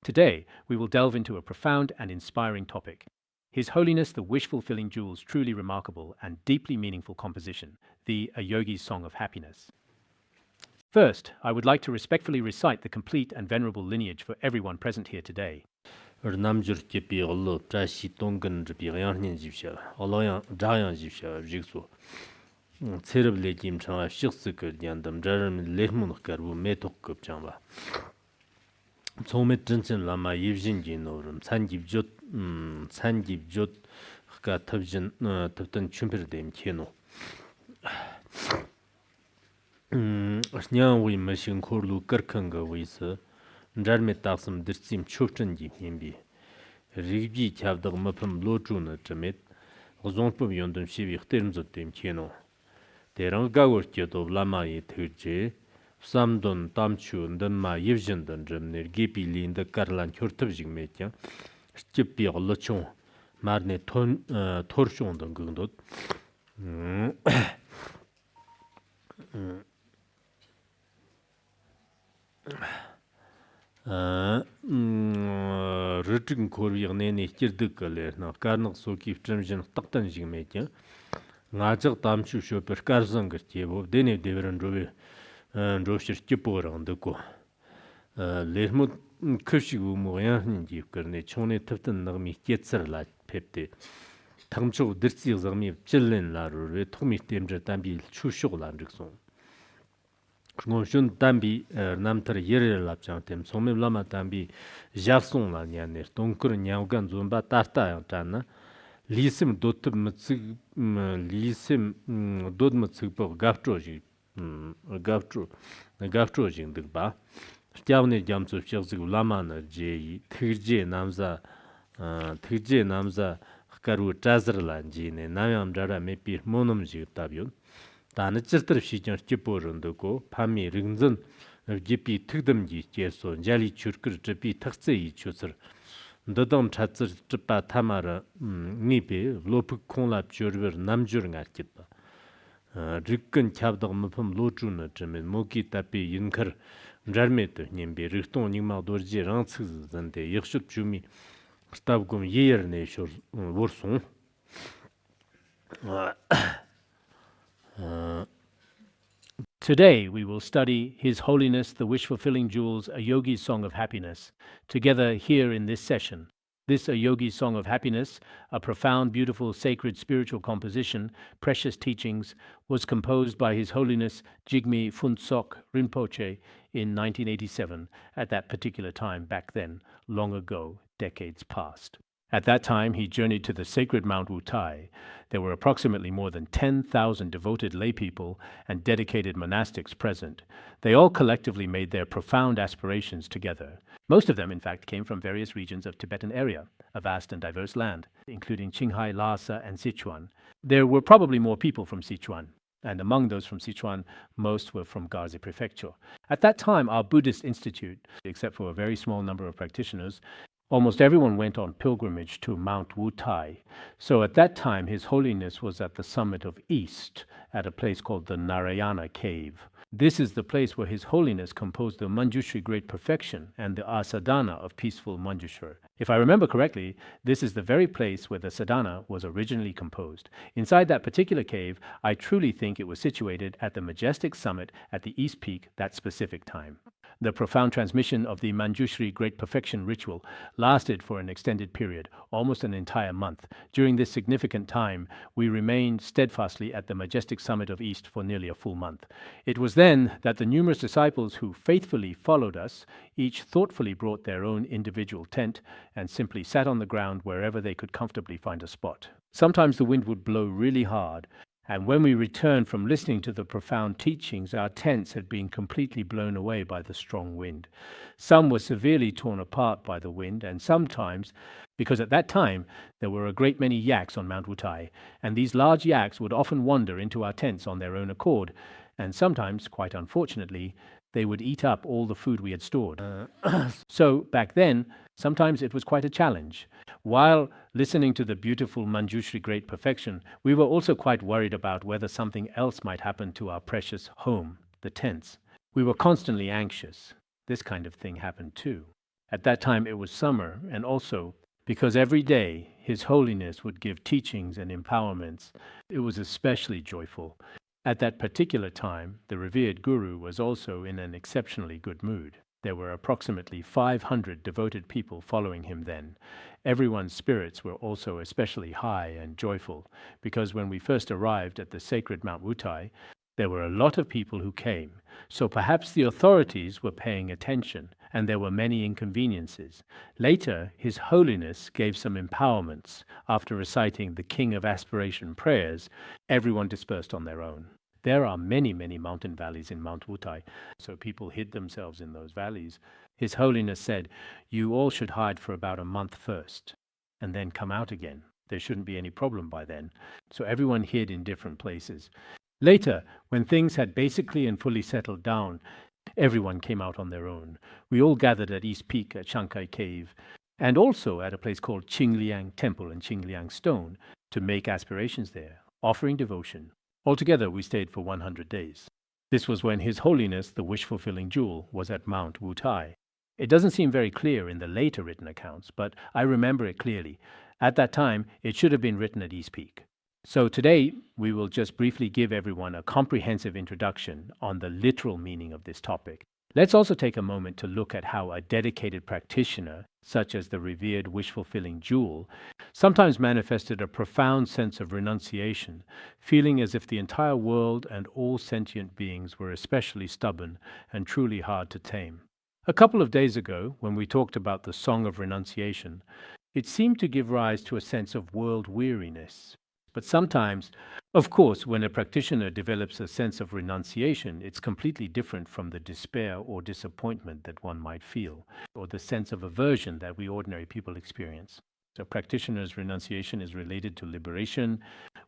Today, we will delve into a profound and inspiring topic. His Holiness the Wish-Fulfilling Jewel's truly remarkable and deeply meaningful composition, the A Yogi's Song of Happiness. First, I would like to respectfully recite the complete and venerable lineage for everyone present here today. Namjur kepi allo trashi tongan ripi gyanhin jibsha aloyan jayan jibsha jigso tserab lekim changa shiksik yandam jaram lehmun karbu metok kup changba Tsomet Jinchen Lama Yivjin Ginorum, Sangibjot Ka Tabtan Chumper Dem Keno. Asnyan we machine Korlu Kirkanga with Jarmetaxum Dirsim Chufton Jimbi. Rigby Chavdog Mapum Lojuna Jamet, Ozonpum Yondum Shivi Terms of Dem Keno. Teranga Kyoto of Lama Yetuje. Samdon Tamchu Dhamma Yevjan Danjamner Gipi Lin the Karlan Kurtab Jigme, Stipi Lochon, Marne Torchon the Gundot. Rutin Korean Kirdukaler, now Karnak Soki Tramjan Taktan Jigme, Najak Tamchu Shopper Karzangar Tievo, Dene Deveran Rove. Roshir Kipur on the go. Lermut Kushigu Moyan Jikerne, Chone Tufton Nami Ketzer like Pepte. Tamcho Dirsi Zami Chillen Laru, Tommy Temja Tambi, Chusho Landrickson. Conshun Tambi, Namtar Yere Lapchantem, Some Lama Tambi, Jarson Lanyaner, Donkur Nyangan Zumba Tarta Tana, Lisim Dot Mutsig, Lisim Dod Mutsigpo Gaftroji. Gavtro jing ba Stiavne Jamsu Chelsea Lamana J Tirje Namza Karu Tazerland Jine Nayam Dara Mepi Monum Jitabion Tanacher Shijan Chiporundoko Pami Ringzon of GP Tigdam Ji Jeso Jali Churkur Japi Taxi Chusser Dodom Chatzer Chipa Tamara Nipe Lopu Konlap Jurver Namjurng Arkipa Ricken Chabdog Mupum Lojuna Jamin Moki Tapi Yinker Jarmet Nimbe Richton Nima Dorji Ransis and the Yershut Jumi Stavgum Yer Nation Warson. Today we will study His Holiness the Wish-Fulfilling Jewel's A Yogi's Song of Happiness, together here in this session. This A Yogi's Song of Happiness, a profound, beautiful, sacred spiritual composition, precious teachings, was composed by His Holiness Jigme Phuntsok Rinpoche in 1987, at that particular time back then, long ago, decades past. At that time, he journeyed to the sacred Mount Wutai. There were approximately more than 10,000 devoted laypeople and dedicated monastics present. They all collectively made their profound aspirations together. Most of them, in fact, came from various regions of Tibetan area, a vast and diverse land, including Qinghai, Lhasa, and Sichuan. There were probably more people from Sichuan, and among those from Sichuan, most were from Gazi Prefecture. At that time, our Buddhist institute, except for a very small number of practitioners, almost everyone went on pilgrimage to Mount Wutai. So at that time, His Holiness was at the summit of East, at a place called the Narayana Cave. This is the place where His Holiness composed the Manjushri Great Perfection and the Asadhana of Peaceful Manjushri. If I remember correctly, this is the very place where the sadhana was originally composed. Inside that particular cave, I truly think it was situated at the majestic summit at the East Peak that specific time. The profound transmission of the Manjushri Great Perfection ritual lasted for an extended period, almost an entire month. During this significant time, we remained steadfastly at the majestic summit of East for nearly a full month. It was then that the numerous disciples who faithfully followed us, each thoughtfully brought their own individual tent and simply sat on the ground wherever they could comfortably find a spot. Sometimes the wind would blow really hard, and when we returned from listening to the profound teachings, our tents had been completely blown away by the strong wind. Some were severely torn apart by the wind, and sometimes, because at that time there were a great many yaks on Mount Wutai, and these large yaks would often wander into our tents on their own accord, and sometimes, quite unfortunately, they would eat up all the food we had stored. So back then, sometimes it was quite a challenge. While listening to the beautiful Manjushri Great Perfection, we were also quite worried about whether something else might happen to our precious home, the tents. We were constantly anxious. This kind of thing happened too. At that time it was summer, and also because every day His Holiness would give teachings and empowerments, it was especially joyful. At that particular time, the revered Guru was also in an exceptionally good mood. There were approximately 500 devoted people following him then. Everyone's spirits were also especially high and joyful, because when we first arrived at the sacred Mount Wutai, there were a lot of people who came. So perhaps the authorities were paying attention, and there were many inconveniences. Later, His Holiness gave some empowerments. After reciting the King of Aspiration prayers, everyone dispersed on their own. There are many, many mountain valleys in Mount Wutai, so people hid themselves in those valleys. His Holiness said, "You all should hide for about a month first, and then come out again. There shouldn't be any problem by then." So everyone hid in different places. Later, when things had basically and fully settled down, everyone came out on their own. We all gathered at East Peak at Shankai Cave, and also at a place called Qingliang Temple and Qingliang Stone, to make aspirations there, offering devotion. Altogether, we stayed for 100 days. This was when His Holiness, the wish-fulfilling jewel, was at Mount Wutai. It doesn't seem very clear in the later written accounts, but I remember it clearly. At that time, it should have been written at East Peak. So today, we will just briefly give everyone a comprehensive introduction on the literal meaning of this topic. Let's also take a moment to look at how a dedicated practitioner, such as the revered wish-fulfilling jewel, sometimes manifested a profound sense of renunciation, feeling as if the entire world and all sentient beings were especially stubborn and truly hard to tame. A couple of days ago, when we talked about the Song of Renunciation, it seemed to give rise to a sense of world weariness. But sometimes, of course, when a practitioner develops a sense of renunciation, it's completely different from the despair or disappointment that one might feel, or the sense of aversion that we ordinary people experience. So practitioner's renunciation is related to liberation,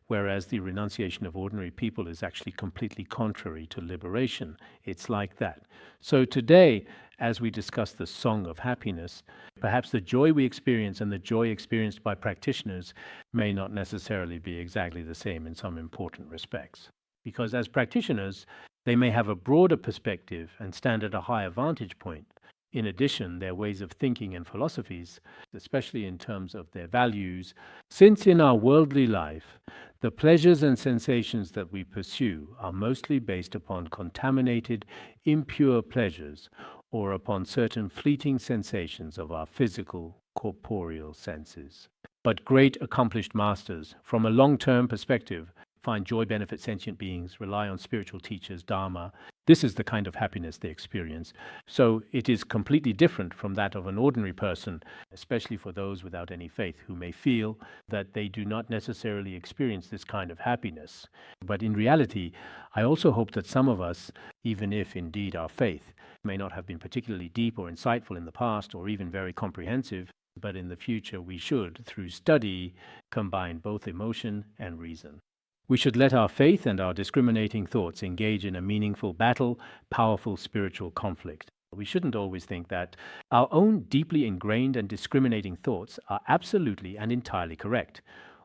whereas the renunciation of ordinary people is actually completely contrary to liberation. It's like that. So today, as we discuss the Song of Happiness, perhaps the joy we experience and the joy experienced by practitioners may not necessarily be exactly the same in some important respects. Because as practitioners, they may have a broader perspective and stand at a higher vantage point. In addition, their ways of thinking and philosophies, especially in terms of their values, since in our worldly life, the pleasures and sensations that we pursue are mostly based upon contaminated, impure pleasures, or upon certain fleeting sensations of our physical, corporeal senses. But great accomplished masters, from a long-term perspective, find joy benefit sentient beings, rely on spiritual teachers, Dharma. This is the kind of happiness they experience. So it is completely different from that of an ordinary person, especially for those without any faith who may feel that they do not necessarily experience this kind of happiness. But in reality, I also hope that some of us, even if indeed our faith may not have been particularly deep or insightful in the past or even very comprehensive, but in the future we should, through study, combine both emotion and reason. We should let our faith and our discriminating thoughts engage in a meaningful battle, powerful spiritual conflict. We shouldn't always think that our own deeply ingrained and discriminating thoughts are absolutely and entirely correct,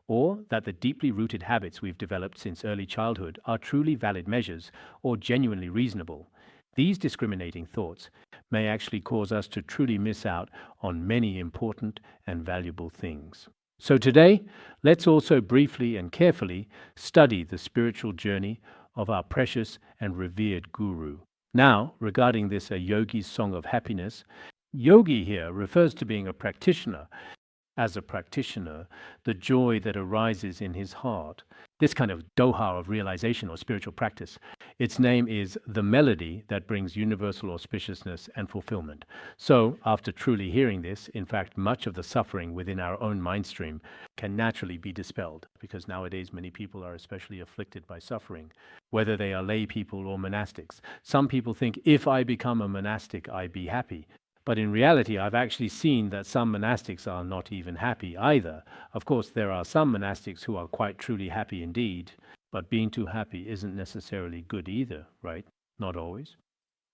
or that the deeply rooted habits we've developed since early childhood are truly valid measures or genuinely reasonable. These discriminating thoughts may actually cause us to truly miss out on many important and valuable things. So today, let's also briefly and carefully study the spiritual journey of our precious and revered Guru. Now, regarding this a yogi's song of happiness, yogi here refers to being a practitioner. As a practitioner, the joy that arises in his heart, this kind of doha of realization or spiritual practice, its name is the melody that brings universal auspiciousness and fulfillment. So, after truly hearing this, in fact, much of the suffering within our own mind stream can naturally be dispelled, because nowadays many people are especially afflicted by suffering, whether they are lay people or monastics. Some people think, if I become a monastic, I be happy. But in reality, I've actually seen that some monastics are not even happy either. Of course, there are some monastics who are quite truly happy indeed, but being too happy isn't necessarily good either, right? Not always.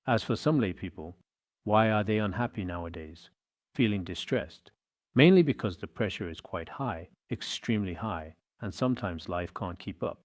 As for some lay people, why are they unhappy nowadays? Feeling distressed? Mainly because the pressure is quite high, extremely high, and sometimes life can't keep up.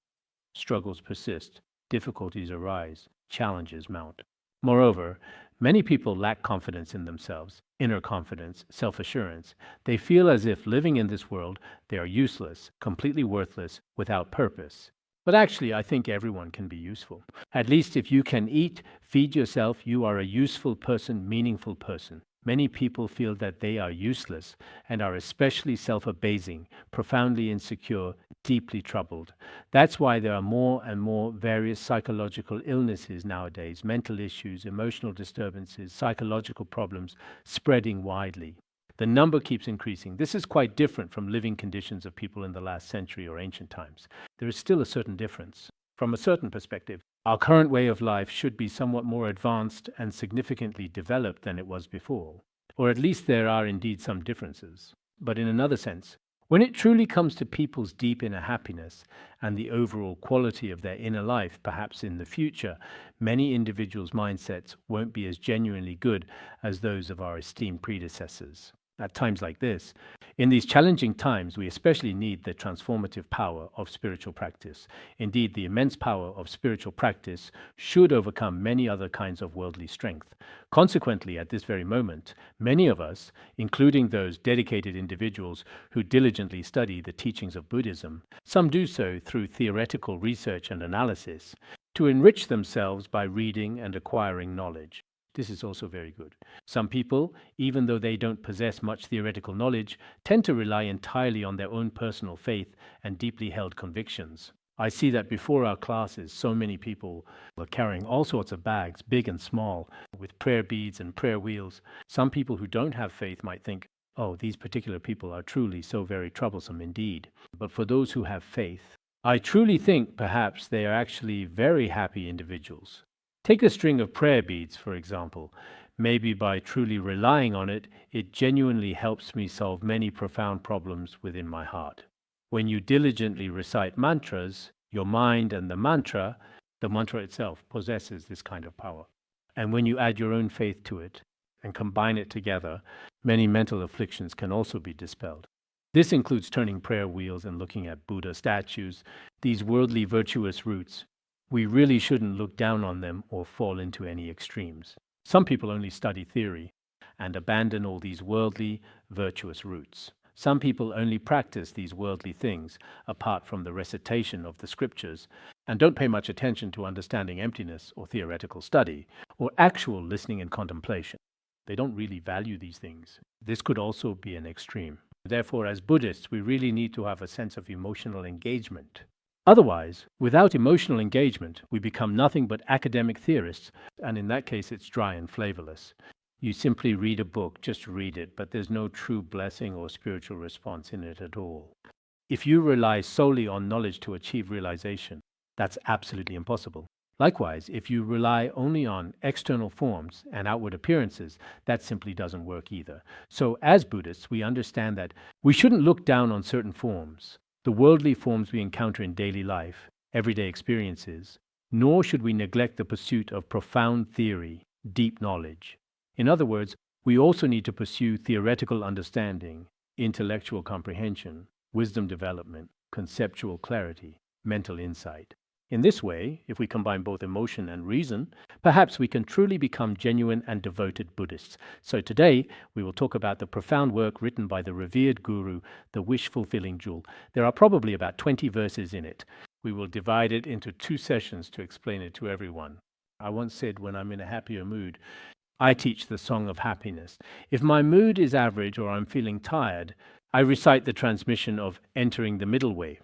Struggles persist, difficulties arise, challenges mount. Moreover, Many people lack confidence in themselves, inner confidence, self-assurance. They feel as if living in this world, they are useless, completely worthless, without purpose. But actually, I think everyone can be useful. At least if you can eat, feed yourself, you are a useful person, meaningful person. Many people feel that they are useless and are especially self-abasing, profoundly insecure, deeply troubled. That's why there are more and more various psychological illnesses nowadays, mental issues, emotional disturbances, psychological problems spreading widely. The number keeps increasing. This is quite different from living conditions of people in the last century or ancient times. There is still a certain difference. From a certain perspective, our current way of life should be somewhat more advanced and significantly developed than it was before. Or at least there are indeed some differences. But in another sense, when it truly comes to people's deep inner happiness and the overall quality of their inner life, perhaps in the future, many individuals' mindsets won't be as genuinely good as those of our esteemed predecessors. At times like this, in these challenging times, we especially need the transformative power of spiritual practice. Indeed, the immense power of spiritual practice should overcome many other kinds of worldly strength. Consequently, at this very moment, many of us, including those dedicated individuals who diligently study the teachings of Buddhism, some do so through theoretical research and analysis, to enrich themselves by reading and acquiring knowledge. This is also very good. Some people, even though they don't possess much theoretical knowledge, tend to rely entirely on their own personal faith and deeply held convictions. I see that before our classes, so many people are carrying all sorts of bags, big and small, with prayer beads and prayer wheels. Some people who don't have faith might think, oh, these particular people are truly so very troublesome indeed. But for those who have faith, I truly think perhaps they are actually very happy individuals. Take a string of prayer beads, for example. Maybe by truly relying on it, it genuinely helps me solve many profound problems within my heart. When you diligently recite mantras, your mind and the mantra itself possesses this kind of power. And when you add your own faith to it and combine it together, many mental afflictions can also be dispelled. This includes turning prayer wheels and looking at Buddha statues, these worldly virtuous roots. We really shouldn't look down on them or fall into any extremes. Some people only study theory and abandon all these worldly, virtuous roots. Some people only practice these worldly things apart from the recitation of the scriptures and don't pay much attention to understanding emptiness or theoretical study or actual listening and contemplation. They don't really value these things. This could also be an extreme. Therefore, as Buddhists, we really need to have a sense of emotional engagement. Otherwise, without emotional engagement, we become nothing but academic theorists, and in that case it's dry and flavorless. You simply read a book, just read it, but there's no true blessing or spiritual response in it at all. If you rely solely on knowledge to achieve realization, that's absolutely impossible. Likewise, if you rely only on external forms and outward appearances, that simply doesn't work either. So as Buddhists, we understand that we shouldn't look down on certain forms, the worldly forms we encounter in daily life, everyday experiences, nor should we neglect the pursuit of profound theory, deep knowledge. In other words, we also need to pursue theoretical understanding, intellectual comprehension, wisdom development, conceptual clarity, mental insight. In this way, if we combine both emotion and reason, perhaps we can truly become genuine and devoted Buddhists. So today, we will talk about the profound work written by the revered guru, the wish-fulfilling jewel. There are probably about 20 verses in it. We will divide it into 2 sessions to explain it to everyone. I once said when I'm in a happier mood, I teach the song of happiness. If my mood is average or I'm feeling tired, I recite the transmission of entering the middle way.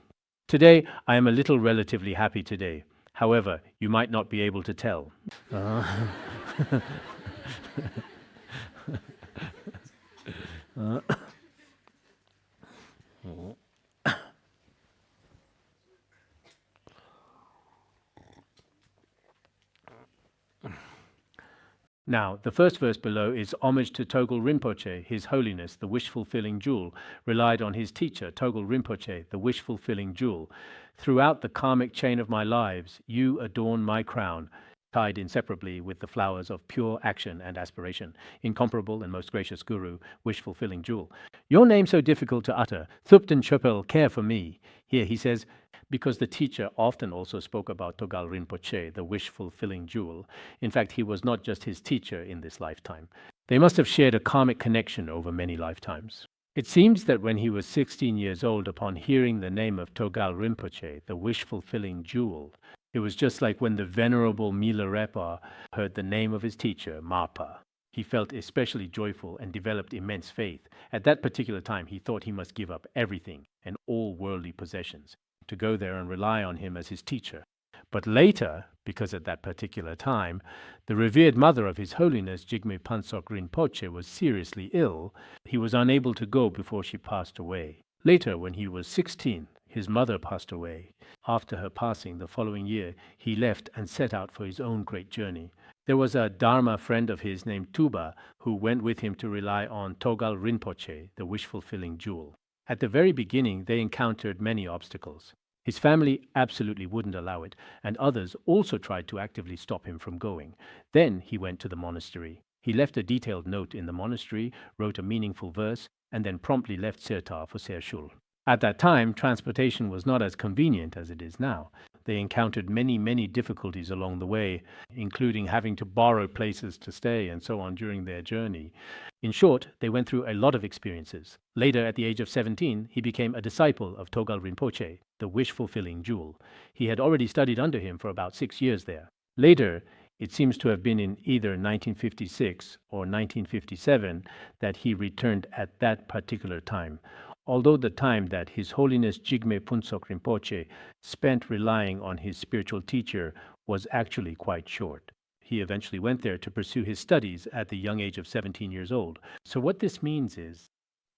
Today, I am a little relatively happy today. However, you might not be able to tell. Now, the first verse below is homage to Togal Rinpoche, His Holiness, the wish-fulfilling jewel, relied on his teacher, Togal Rinpoche, the wish-fulfilling jewel. Throughout the karmic chain of my lives, you adorn my crown, tied inseparably with the flowers of pure action and aspiration. Incomparable and most gracious Guru, wish-fulfilling jewel. Your name so difficult to utter, Thupten Chöpel, care for me. Here he says, because the teacher often also spoke about Togal Rinpoche, the wish-fulfilling jewel. In fact, he was not just his teacher in this lifetime. They must have shared a karmic connection over many lifetimes. It seems that when he was 16 years old, upon hearing the name of Togal Rinpoche, the wish-fulfilling jewel, it was just like when the Venerable Milarepa heard the name of his teacher, Marpa. He felt especially joyful and developed immense faith. At that particular time, he thought he must give up everything and all worldly possessions to go there and rely on him as his teacher. But later, because at that particular time, the revered mother of His Holiness Jigme Phuntsok Rinpoche was seriously ill, he was unable to go before she passed away. Later, when he was 16, his mother passed away. After her passing the following year, he left and set out for his own great journey. There was a Dharma friend of his named Tuba who went with him to rely on Togal Rinpoche, the wish-fulfilling jewel. At the very beginning, they encountered many obstacles. His family absolutely wouldn't allow it, and others also tried to actively stop him from going. Then he went to the monastery. He left a detailed note in the monastery, wrote a meaningful verse, and then promptly left Sirtar for Sershul. At that time, transportation was not as convenient as it is now. They encountered many difficulties along the way, including having to borrow places to stay and so on during their journey. In short, they went through a lot of experiences. Later, at the age of 17, he became a disciple of Togal Rinpoche, the wish-fulfilling jewel. He had already studied under him for about 6 years there. Later, it seems to have been in either 1956 or 1957 that he returned at that particular time. Although the time that His Holiness Jigme Phuntsok Rinpoche spent relying on his spiritual teacher was actually quite short. He eventually went there to pursue his studies at the young age of 17 years old. So what this means is,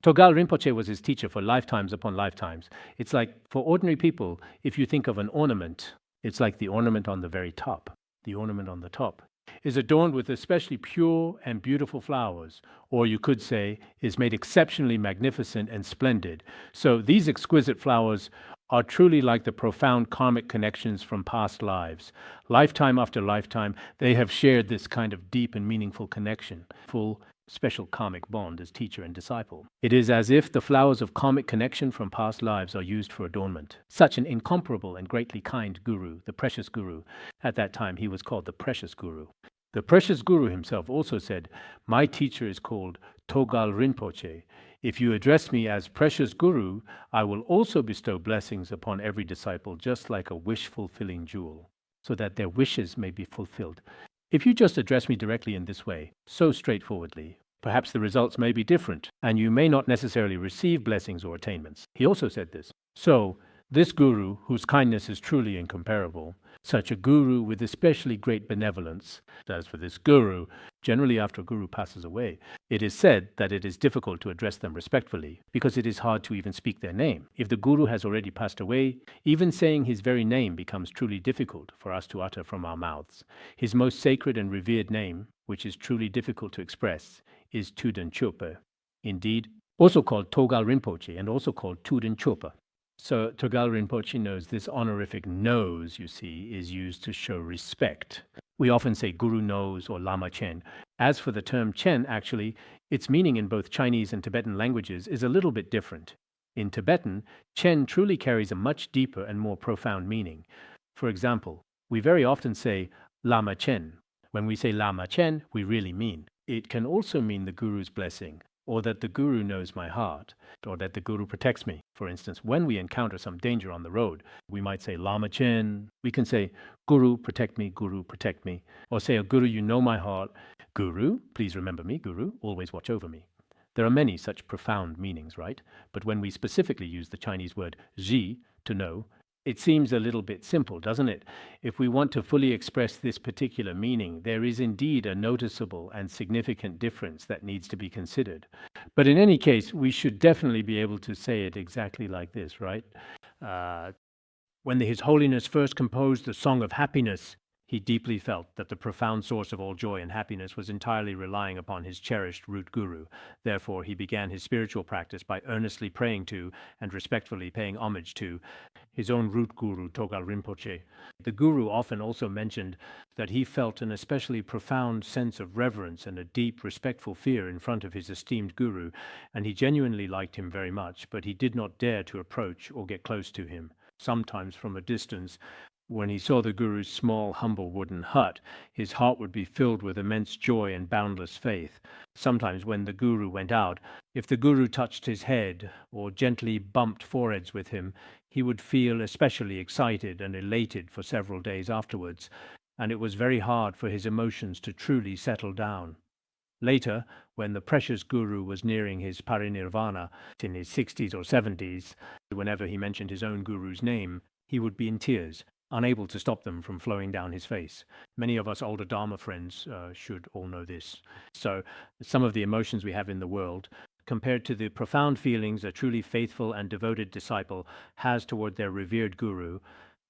Togal Rinpoche was his teacher for lifetimes upon lifetimes. It's like, for ordinary people, if you think of an ornament, it's like the ornament on the very top. The ornament on the top is adorned with especially pure and beautiful flowers, or you could say is made exceptionally magnificent and splendid. So these exquisite flowers are truly like the profound karmic connections from past lives. Lifetime after lifetime, they have shared this kind of deep and meaningful connection, full special karmic bond as teacher and disciple. It is as if the flowers of karmic connection from past lives are used for adornment. Such an incomparable and greatly kind guru, the precious guru. At that time, he was called the precious guru. The precious guru himself also said, "My teacher is called Togal Rinpoche. If you address me as precious guru, I will also bestow blessings upon every disciple, just like a wish-fulfilling jewel, so that their wishes may be fulfilled. If you just address me directly in this way, so straightforwardly, perhaps the results may be different, and you may not necessarily receive blessings or attainments." He also said this. So, this guru, whose kindness is truly incomparable, such a guru with especially great benevolence. As for this guru, generally after a guru passes away, it is said that it is difficult to address them respectfully, because it is hard to even speak their name. If the guru has already passed away, even saying his very name becomes truly difficult for us to utter from our mouths. His most sacred and revered name, which is truly difficult to express, is Tuden Chopa. Indeed, also called Togal Rinpoche and also called Tuden Chopa. So Togal Rinpoche knows this honorific nose, you see, is used to show respect. We often say Guru knows or Lama Chen. As for the term Chen, actually, its meaning in both Chinese and Tibetan languages is a little bit different. In Tibetan, Chen truly carries a much deeper and more profound meaning. For example, we very often say Lama Chen. When we say Lama Chen, we really mean. It can also mean the Guru's blessing, or that the Guru knows my heart, or that the Guru protects me. For instance, when we encounter some danger on the road, we might say, Lama Chen. We can say, Guru, protect me, Guru, protect me. Or say, oh, Guru, you know my heart. Guru, please remember me, Guru, always watch over me. There are many such profound meanings, right? But when we specifically use the Chinese word ji, to know, it seems a little bit simple, doesn't it? If we want to fully express this particular meaning, there is indeed a noticeable and significant difference that needs to be considered. But in any case, we should definitely be able to say it exactly like this, right? When His Holiness first composed the Song of Happiness, he deeply felt that the profound source of all joy and happiness was entirely relying upon his cherished root guru. Therefore, he began his spiritual practice by earnestly praying to and respectfully paying homage to his own root guru, Togal Rinpoche. The guru often also mentioned that he felt an especially profound sense of reverence and a deep, respectful fear in front of his esteemed guru, and he genuinely liked him very much, but he did not dare to approach or get close to him. Sometimes from a distance, when he saw the Guru's small, humble wooden hut, his heart would be filled with immense joy and boundless faith. Sometimes when the Guru went out, if the Guru touched his head or gently bumped foreheads with him, he would feel especially excited and elated for several days afterwards, and it was very hard for his emotions to truly settle down. Later, when the precious Guru was nearing his parinirvana in his 60s or 70s, whenever he mentioned his own Guru's name, he would be in tears, unable to stop them from flowing down his face. Many of us older Dharma friends should all know this. So some of the emotions we have in the world, compared to the profound feelings a truly faithful and devoted disciple has toward their revered Guru,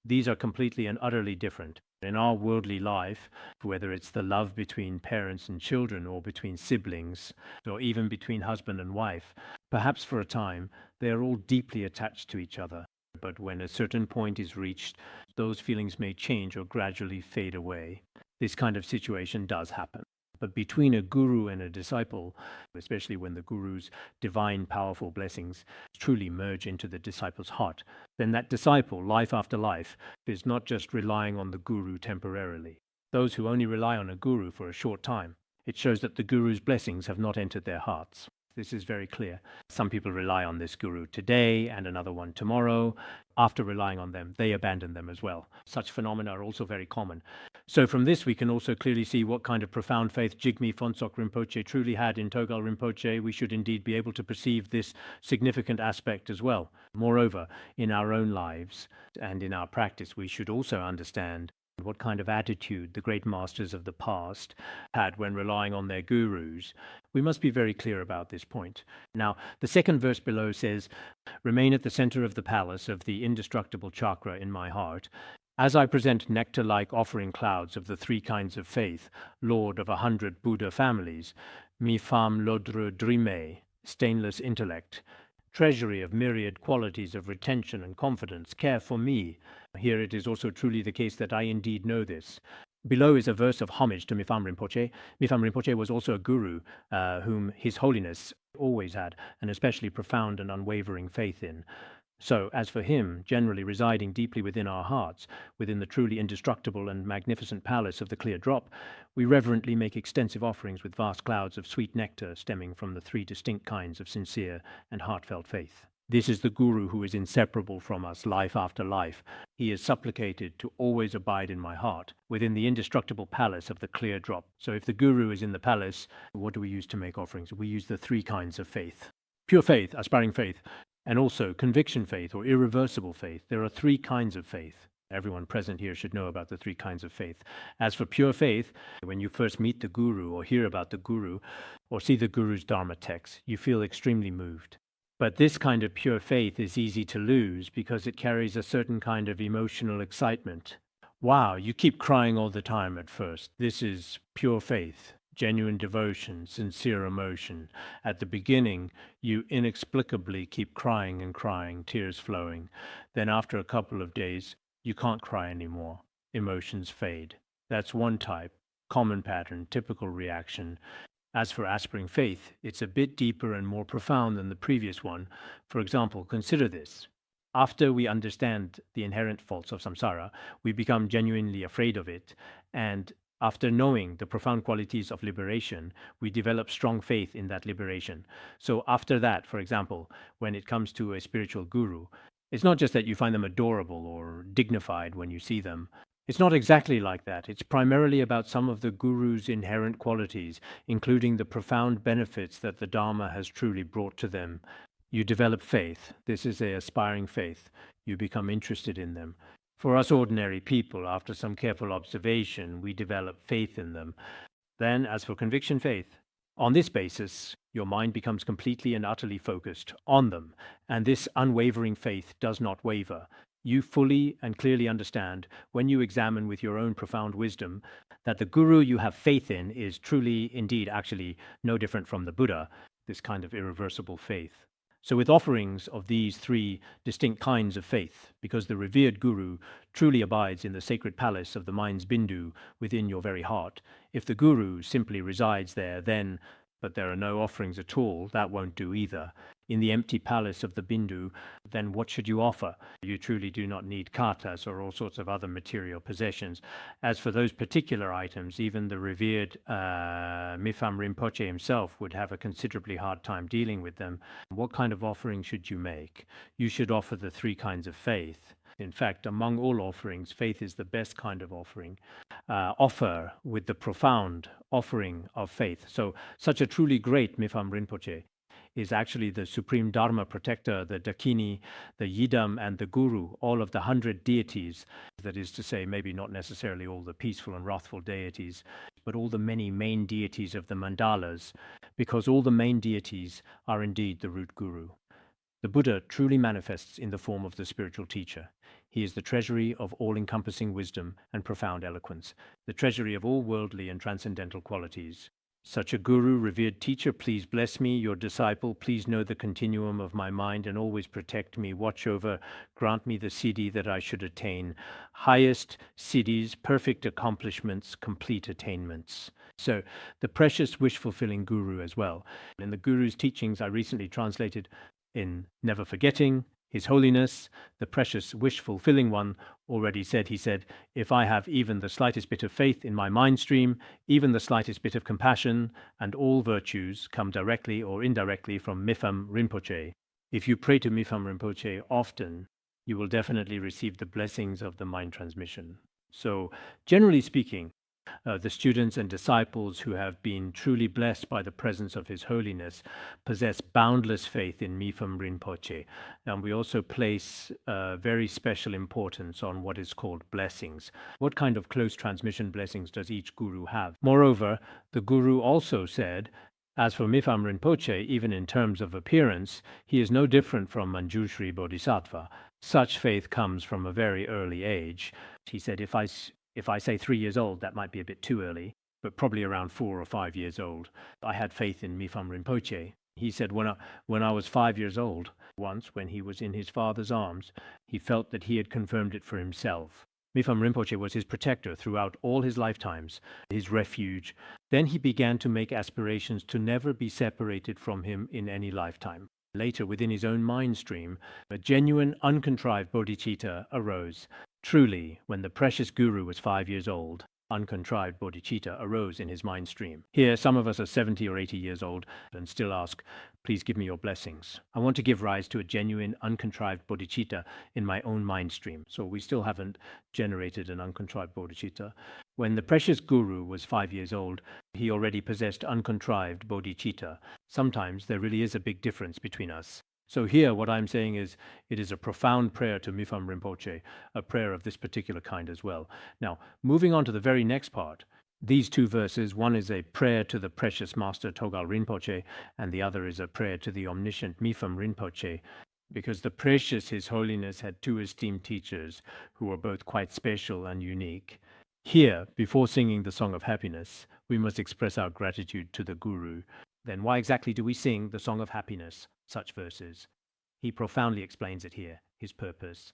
these are completely and utterly different. In our worldly life, whether it's the love between parents and children or between siblings, or even between husband and wife, perhaps for a time, they are all deeply attached to each other. But when a certain point is reached, those feelings may change or gradually fade away. This kind of situation does happen. But between a guru and a disciple, especially when the guru's divine, powerful blessings truly merge into the disciple's heart, then that disciple, life after life, is not just relying on the guru temporarily. Those who only rely on a guru for a short time, it shows that the guru's blessings have not entered their hearts. This is very clear. Some people rely on this guru today and another one tomorrow. After relying on them, they abandon them as well. Such phenomena are also very common. So from this, we can also clearly see what kind of profound faith Jigme Phuntsok Rinpoche truly had in Togal Rinpoche. We should indeed be able to perceive this significant aspect as well. Moreover, in our own lives and in our practice, we should also understand what kind of attitude the great masters of the past had when relying on their gurus. We must be very clear about this point. Now, the second verse below says, "Remain at the center of the palace of the indestructible chakra in my heart. As I present nectar-like offering clouds of the three kinds of faith, Lord of 100 Buddha families, mi fam lodre drime, stainless intellect, treasury of myriad qualities of retention and confidence, care for me." Here it is also truly the case that I indeed know this. Below is a verse of homage to Mifam Rinpoche. Mifam Rinpoche was also a guru whom His Holiness always had an especially profound and unwavering faith in. So, as for him, generally residing deeply within our hearts, within the truly indestructible and magnificent palace of the clear drop, we reverently make extensive offerings with vast clouds of sweet nectar stemming from the three distinct kinds of sincere and heartfelt faith. This is the Guru who is inseparable from us life after life. He is supplicated to always abide in my heart, within the indestructible palace of the clear drop. So if the Guru is in the palace, what do we use to make offerings? We use the three kinds of faith. Pure faith, aspiring faith, and also conviction faith or irreversible faith. There are three kinds of faith. Everyone present here should know about the three kinds of faith. As for pure faith, when you first meet the Guru or hear about the Guru or see the Guru's Dharma text, you feel extremely moved. But this kind of pure faith is easy to lose because it carries a certain kind of emotional excitement. Wow, you keep crying all the time at first. This is pure faith, genuine devotion, sincere emotion. At the beginning, you inexplicably keep crying and crying, tears flowing. Then after a couple of days, you can't cry anymore. Emotions fade. That's one type, common pattern, typical reaction. As for aspiring faith, it's a bit deeper and more profound than the previous one. For example, consider this. After we understand the inherent faults of samsara, we become genuinely afraid of it, and after knowing the profound qualities of liberation, we develop strong faith in that liberation. So after that, for example, when it comes to a spiritual guru, it's not just that you find them adorable or dignified when you see them. It's not exactly like that. It's primarily about some of the Guru's inherent qualities, including the profound benefits that the Dharma has truly brought to them. You develop faith. This is an aspiring faith. You become interested in them. For us ordinary people, after some careful observation, we develop faith in them. Then, as for conviction faith, on this basis, your mind becomes completely and utterly focused on them, and this unwavering faith does not waver. You fully and clearly understand, when you examine with your own profound wisdom, that the Guru you have faith in is truly, indeed, actually no different from the Buddha, this kind of irreversible faith. So with offerings of these three distinct kinds of faith, because the revered Guru truly abides in the sacred palace of the mind's bindu within your very heart, if the Guru simply resides there, then, but there are no offerings at all, that won't do either. in the empty palace of the Bindu, then what should you offer? You truly do not need katas or all sorts of other material possessions. As for those particular items, even the revered Mifam Rinpoche himself would have a considerably hard time dealing with them. What kind of offering should you make? You should offer the three kinds of faith. In fact, among all offerings, faith is the best kind of offering. Offer with the profound offering of faith. So such a truly great Mifam Rinpoche is actually the supreme Dharma protector, the Dakini, the Yidam, and the Guru, all of the 100 deities. That is to say, maybe not necessarily all the peaceful and wrathful deities, but all the many main deities of the mandalas, because all the main deities are indeed the root Guru. The Buddha truly manifests in the form of the spiritual teacher. He is the treasury of all-encompassing wisdom and profound eloquence, the treasury of all worldly and transcendental qualities. Such a guru, revered teacher, please bless me, your disciple, please know the continuum of my mind and always protect me, watch over, grant me the siddhi that I should attain. Highest siddhis, perfect accomplishments, complete attainments. So, the precious wish-fulfilling guru as well. In the guru's teachings I recently translated in Never Forgetting, His Holiness, the precious wish-fulfilling one, already said, he said, if I have even the slightest bit of faith in my mind stream, even the slightest bit of compassion, and all virtues come directly or indirectly from Mifam Rinpoche. If you pray to Mifam Rinpoche often, you will definitely receive the blessings of the mind transmission. So, generally speaking, the students and disciples who have been truly blessed by the presence of His Holiness possess boundless faith in Mifam Rinpoche. And we also place very special importance on what is called blessings. What kind of close transmission blessings does each guru have? Moreover, the guru also said, as for Mifam Rinpoche, even in terms of appearance, he is no different from Manjushri Bodhisattva. Such faith comes from a very early age. He said, if I say 3 years old, that might be a bit too early, but probably around 4 or 5 years old. I had faith in Mifam Rinpoche. He said when I was 5 years old, once when he was in his father's arms, he felt that he had confirmed it for himself. Mifam Rinpoche was his protector throughout all his lifetimes, his refuge. Then he began to make aspirations to never be separated from him in any lifetime. Later, within his own mind stream, a genuine, uncontrived bodhicitta arose. Truly, when the precious guru was 5 years old, uncontrived bodhicitta arose in his mind stream. Here, some of us are 70 or 80 years old and still ask, please give me your blessings. I want to give rise to a genuine, uncontrived bodhicitta in my own mind stream. So we still haven't generated an uncontrived bodhicitta. When the precious guru was 5 years old, he already possessed uncontrived bodhicitta. Sometimes there really is a big difference between us. So here what I'm saying is, it is a profound prayer to Mifam Rinpoche, a prayer of this particular kind as well. Now, moving on to the very next part, these two verses, one is a prayer to the precious Master Togal Rinpoche, and the other is a prayer to the omniscient Mifam Rinpoche, because the precious His Holiness had two esteemed teachers who were both quite special and unique. Here, before singing the Song of Happiness, we must express our gratitude to the Guru. Then why exactly do we sing the Song of Happiness? Such verses. He profoundly explains it here, his purpose.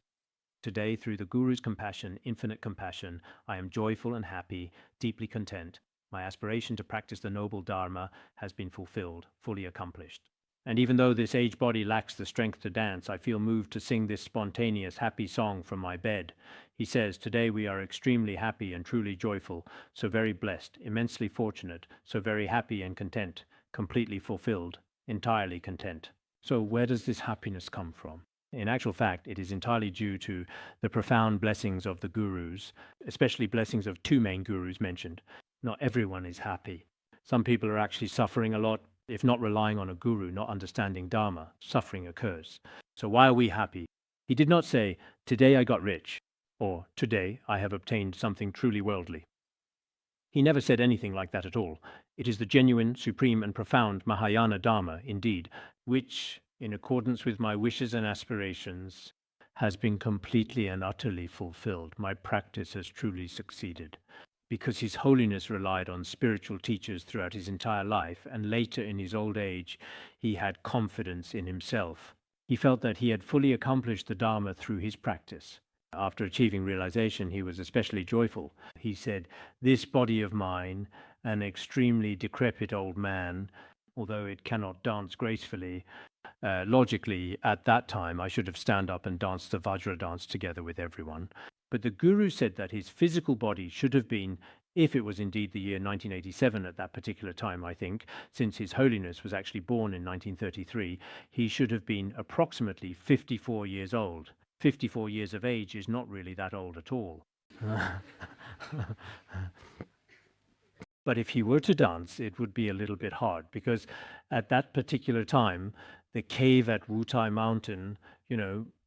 Today, through the Guru's compassion, infinite compassion, I am joyful and happy, deeply content. My aspiration to practice the noble Dharma has been fulfilled, fully accomplished. And even though this aged body lacks the strength to dance, I feel moved to sing this spontaneous, happy song from my bed. He says, today we are extremely happy and truly joyful, so very blessed, immensely fortunate, so very happy and content, completely fulfilled, entirely content. So where does this happiness come from? In actual fact, it is entirely due to the profound blessings of the gurus, especially blessings of two main gurus mentioned. Not everyone is happy. Some people are actually suffering a lot. If not relying on a guru, not understanding Dharma, suffering occurs. So why are we happy? He did not say, today I got rich, or today I have obtained something truly worldly. He never said anything like that at all. It is the genuine, supreme, and profound Mahayana Dharma, indeed, which, in accordance with my wishes and aspirations, has been completely and utterly fulfilled. My practice has truly succeeded. Because His Holiness relied on spiritual teachers throughout his entire life, and later in his old age, he had confidence in himself. He felt that he had fully accomplished the Dharma through his practice. After achieving realization, he was especially joyful. He said, this body of mine, an extremely decrepit old man, although it cannot dance gracefully, Logically, at that time, I should have stand up and danced the Vajra dance together with everyone. But the Guru said that his physical body should have been, if it was indeed the year 1987 at that particular time, I think, since His Holiness was actually born in 1933, he should have been approximately 54 years old. 54 years of age is not really that old at all. But if he were to dance, it would be a little bit hard, because at that particular time, the cave at Wutai Mountain,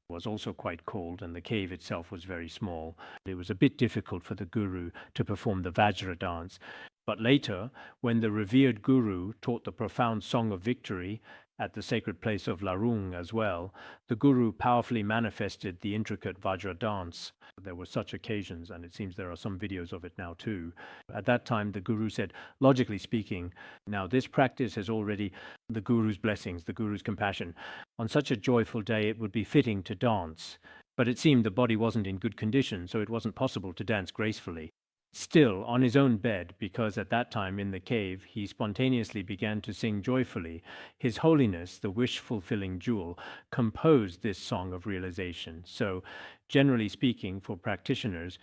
was also quite cold, and the cave itself was very small. It was a bit difficult for the Guru to perform the Vajra dance. But later, when the revered Guru taught the profound Song of Victory at the sacred place of Larung as well, the Guru powerfully manifested the intricate Vajra dance. There were such occasions, and it seems there are some videos of it now too. At that time, the Guru said, logically speaking, now this practice has already the Guru's blessings, the Guru's compassion. On such a joyful day, it would be fitting to dance. But it seemed the body wasn't in good condition, so it wasn't possible to dance gracefully. Still, on his own bed, because at that time in the cave he spontaneously began to sing joyfully, His Holiness, the wish-fulfilling jewel, composed this song of realization. So, generally speaking, for practitioners,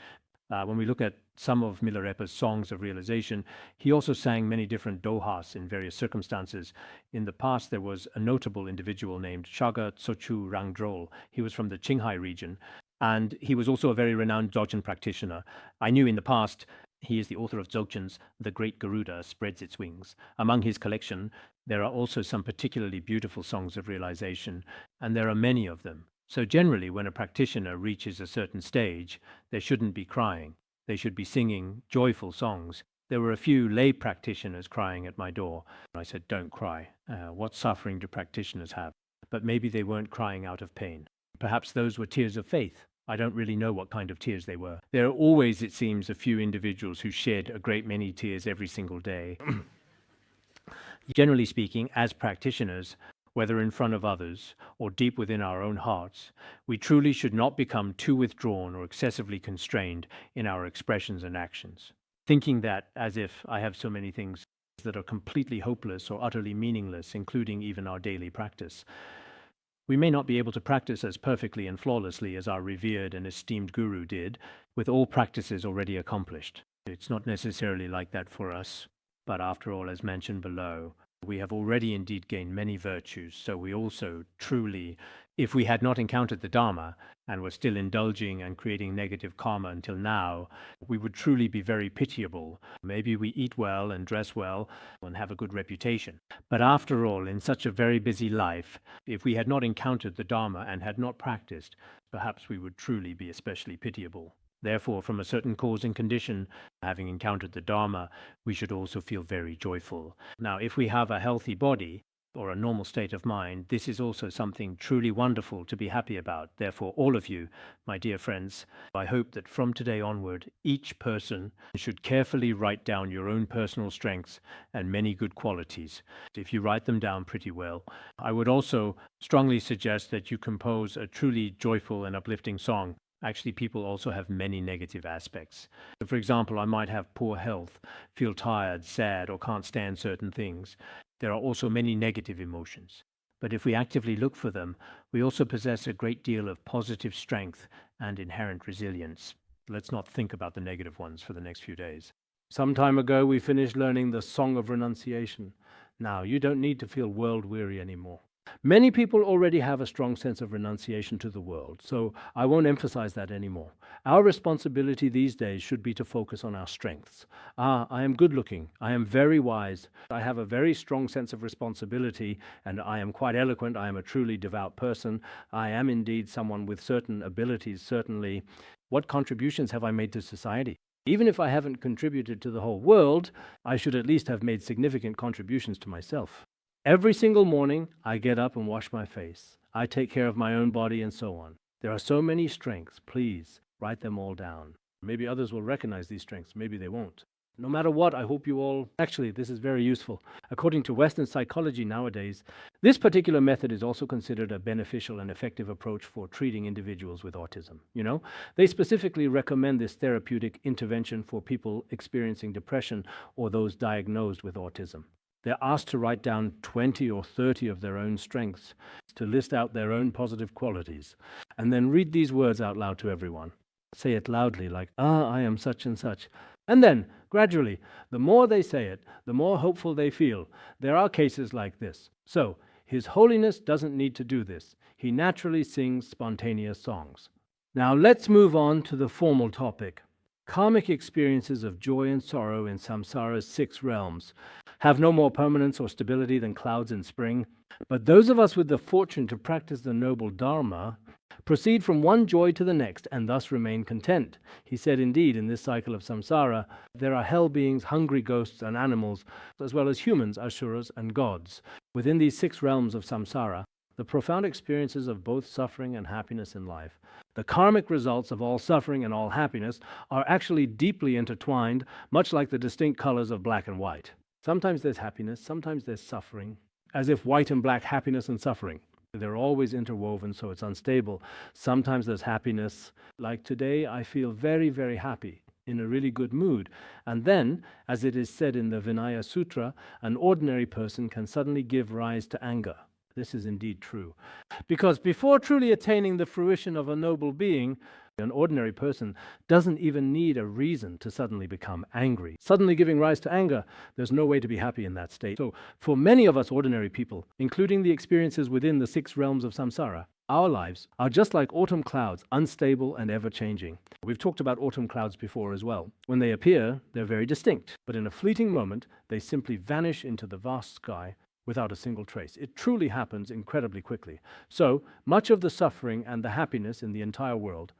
when we look at some of Milarepa's songs of realization, he also sang many different dohas in various circumstances. In the past, there was a notable individual named Shaga Tsochu Rangdrol. He was from the Qinghai region, and he was also a very renowned Dzogchen practitioner. I knew in the past he is the author of Dzogchen's The Great Garuda Spreads Its Wings. Among his collection, there are also some particularly beautiful songs of realization, and there are many of them. So generally, when a practitioner reaches a certain stage, they shouldn't be crying. They should be singing joyful songs. There were a few lay practitioners crying at my door. I said, don't cry. What suffering do practitioners have? But maybe they weren't crying out of pain. Perhaps those were tears of faith. I don't really know what kind of tears they were. There are always, it seems, a few individuals who shed a great many tears every single day. Generally speaking, as practitioners, whether in front of others or deep within our own hearts, we truly should not become too withdrawn or excessively constrained in our expressions and actions, thinking that, as if I have so many things that are completely hopeless or utterly meaningless, including even our daily practice. We may not be able to practice as perfectly and flawlessly as our revered and esteemed Guru did, with all practices already accomplished. It's not necessarily like that for us, but after all, as mentioned below, we have already indeed gained many virtues, so we also truly, if we had not encountered the Dharma and were still indulging and creating negative karma until now, we would truly be very pitiable. Maybe we eat well and dress well and have a good reputation. But after all, in such a very busy life, if we had not encountered the Dharma and had not practiced, perhaps we would truly be especially pitiable. Therefore, from a certain cause and condition, having encountered the Dharma, we should also feel very joyful. Now, if we have a healthy body or a normal state of mind, this is also something truly wonderful to be happy about. Therefore, all of you, my dear friends, I hope that from today onward, each person should carefully write down your own personal strengths and many good qualities. If you write them down pretty well, I would also strongly suggest that you compose a truly joyful and uplifting song. Actually, people also have many negative aspects. For example, I might have poor health, feel tired, sad, or can't stand certain things. There are also many negative emotions. But if we actively look for them, we also possess a great deal of positive strength and inherent resilience. Let's not think about the negative ones for the next few days. Some time ago, we finished learning the Song of Renunciation. Now, you don't need to feel world-weary anymore. Many people already have a strong sense of renunciation to the world, so I won't emphasize that anymore. Our responsibility these days should be to focus on our strengths. I am good-looking, I am very wise, I have a very strong sense of responsibility, and I am quite eloquent, I am a truly devout person, I am indeed someone with certain abilities, certainly. What contributions have I made to society? Even if I haven't contributed to the whole world, I should at least have made significant contributions to myself. Every single morning, I get up and wash my face. I take care of my own body and so on. There are so many strengths. Please write them all down. Maybe others will recognize these strengths. Maybe they won't. No matter what, I hope you all... Actually, this is very useful. According to Western psychology nowadays, this particular method is also considered a beneficial and effective approach for treating individuals with autism. They specifically recommend this therapeutic intervention for people experiencing depression or those diagnosed with autism. They're asked to write down 20 or 30 of their own strengths, to list out their own positive qualities, and then read these words out loud to everyone. Say it loudly, like, I am such and such. And then, gradually, the more they say it, the more hopeful they feel. There are cases like this. So, His Holiness doesn't need to do this. He naturally sings spontaneous songs. Now let's move on to the formal topic. Karmic experiences of joy and sorrow in samsara's 6 realms have no more permanence or stability than clouds in spring, but those of us with the fortune to practice the noble Dharma proceed from one joy to the next and thus remain content. He said, indeed, in this cycle of samsara, there are hell beings, hungry ghosts and animals, as well as humans, asuras and gods. Within these 6 realms of samsara, the profound experiences of both suffering and happiness in life, the karmic results of all suffering and all happiness, are actually deeply intertwined, much like the distinct colors of black and white. Sometimes there's happiness, sometimes there's suffering, as if white and black, happiness and suffering. They're always interwoven, so it's unstable. Sometimes there's happiness. Like today, I feel very, very happy, in a really good mood. And then, as it is said in the Vinaya Sutra, an ordinary person can suddenly give rise to anger. This is indeed true. Because before truly attaining the fruition of a noble being, an ordinary person doesn't even need a reason to suddenly become angry. Suddenly giving rise to anger, there's no way to be happy in that state. So for many of us ordinary people, including the experiences within the 6 realms of samsara, our lives are just like autumn clouds, unstable and ever-changing. We've talked about autumn clouds before as well. When they appear, they're very distinct, but in a fleeting moment, they simply vanish into the vast sky without a single trace. It truly happens incredibly quickly. So much of the suffering and the happiness in the entire world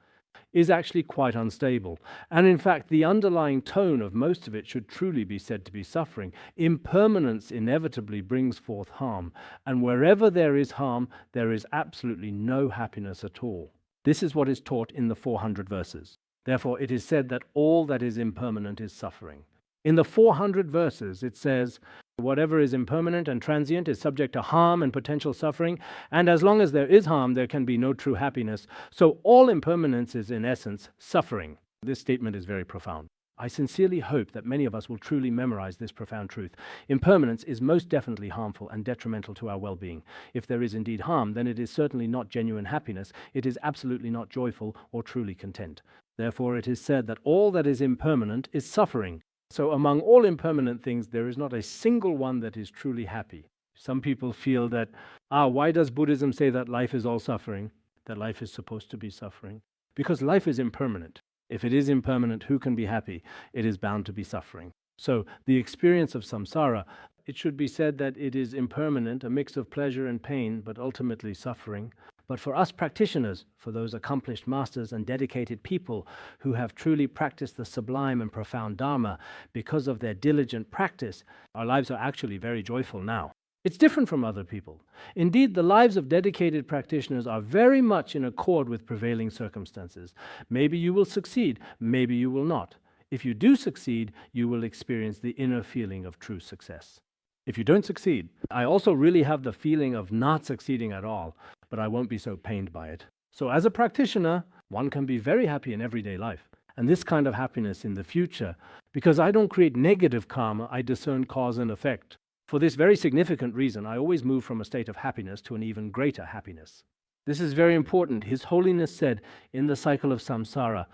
is actually quite unstable. And in fact, the underlying tone of most of it should truly be said to be suffering. Impermanence inevitably brings forth harm, and wherever there is harm, there is absolutely no happiness at all. This is what is taught in the 400 verses. Therefore, it is said that all that is impermanent is suffering. In the 400 verses, it says, whatever is impermanent and transient is subject to harm and potential suffering, and as long as there is harm, there can be no true happiness. So all impermanence is, in essence, suffering. This statement is very profound. I sincerely hope that many of us will truly memorize this profound truth. Impermanence is most definitely harmful and detrimental to our well-being. If there is indeed harm, then it is certainly not genuine happiness. It is absolutely not joyful or truly content. Therefore, it is said that all that is impermanent is suffering. So among all impermanent things, there is not a single one that is truly happy. Some people feel that, why does Buddhism say that life is all suffering, that life is supposed to be suffering? Because life is impermanent. If it is impermanent, who can be happy? It is bound to be suffering. So the experience of samsara, it should be said that it is impermanent, a mix of pleasure and pain, but ultimately suffering. But for us practitioners, for those accomplished masters and dedicated people who have truly practiced the sublime and profound Dharma, because of their diligent practice, our lives are actually very joyful now. It's different from other people. Indeed, the lives of dedicated practitioners are very much in accord with prevailing circumstances. Maybe you will succeed, maybe you will not. If you do succeed, you will experience the inner feeling of true success. If you don't succeed, I also really have the feeling of not succeeding at all, but I won't be so pained by it. So as a practitioner, one can be very happy in everyday life, and this kind of happiness in the future, because I don't create negative karma, I discern cause and effect. For this very significant reason, I always move from a state of happiness to an even greater happiness. This is very important. His Holiness said in the cycle of samsara,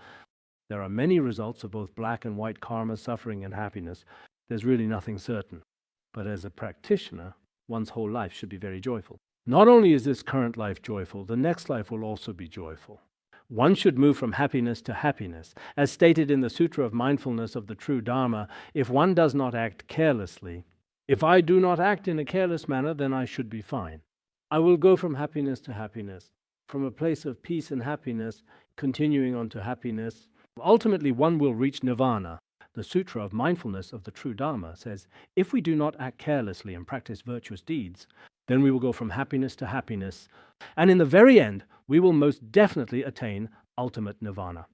there are many results of both black and white karma, suffering and happiness. There's really nothing certain. But as a practitioner, one's whole life should be very joyful. Not only is this current life joyful, the next life will also be joyful. One should move from happiness to happiness. As stated in the Sutra of Mindfulness of the True Dharma, if one does not act carelessly, if I do not act in a careless manner, then I should be fine. I will go from happiness to happiness, from a place of peace and happiness, continuing on to happiness. Ultimately, one will reach nirvana. The Sutra of Mindfulness of the True Dharma says, if we do not act carelessly and practice virtuous deeds, then we will go from happiness to happiness. And in the very end, we will most definitely attain ultimate nirvana.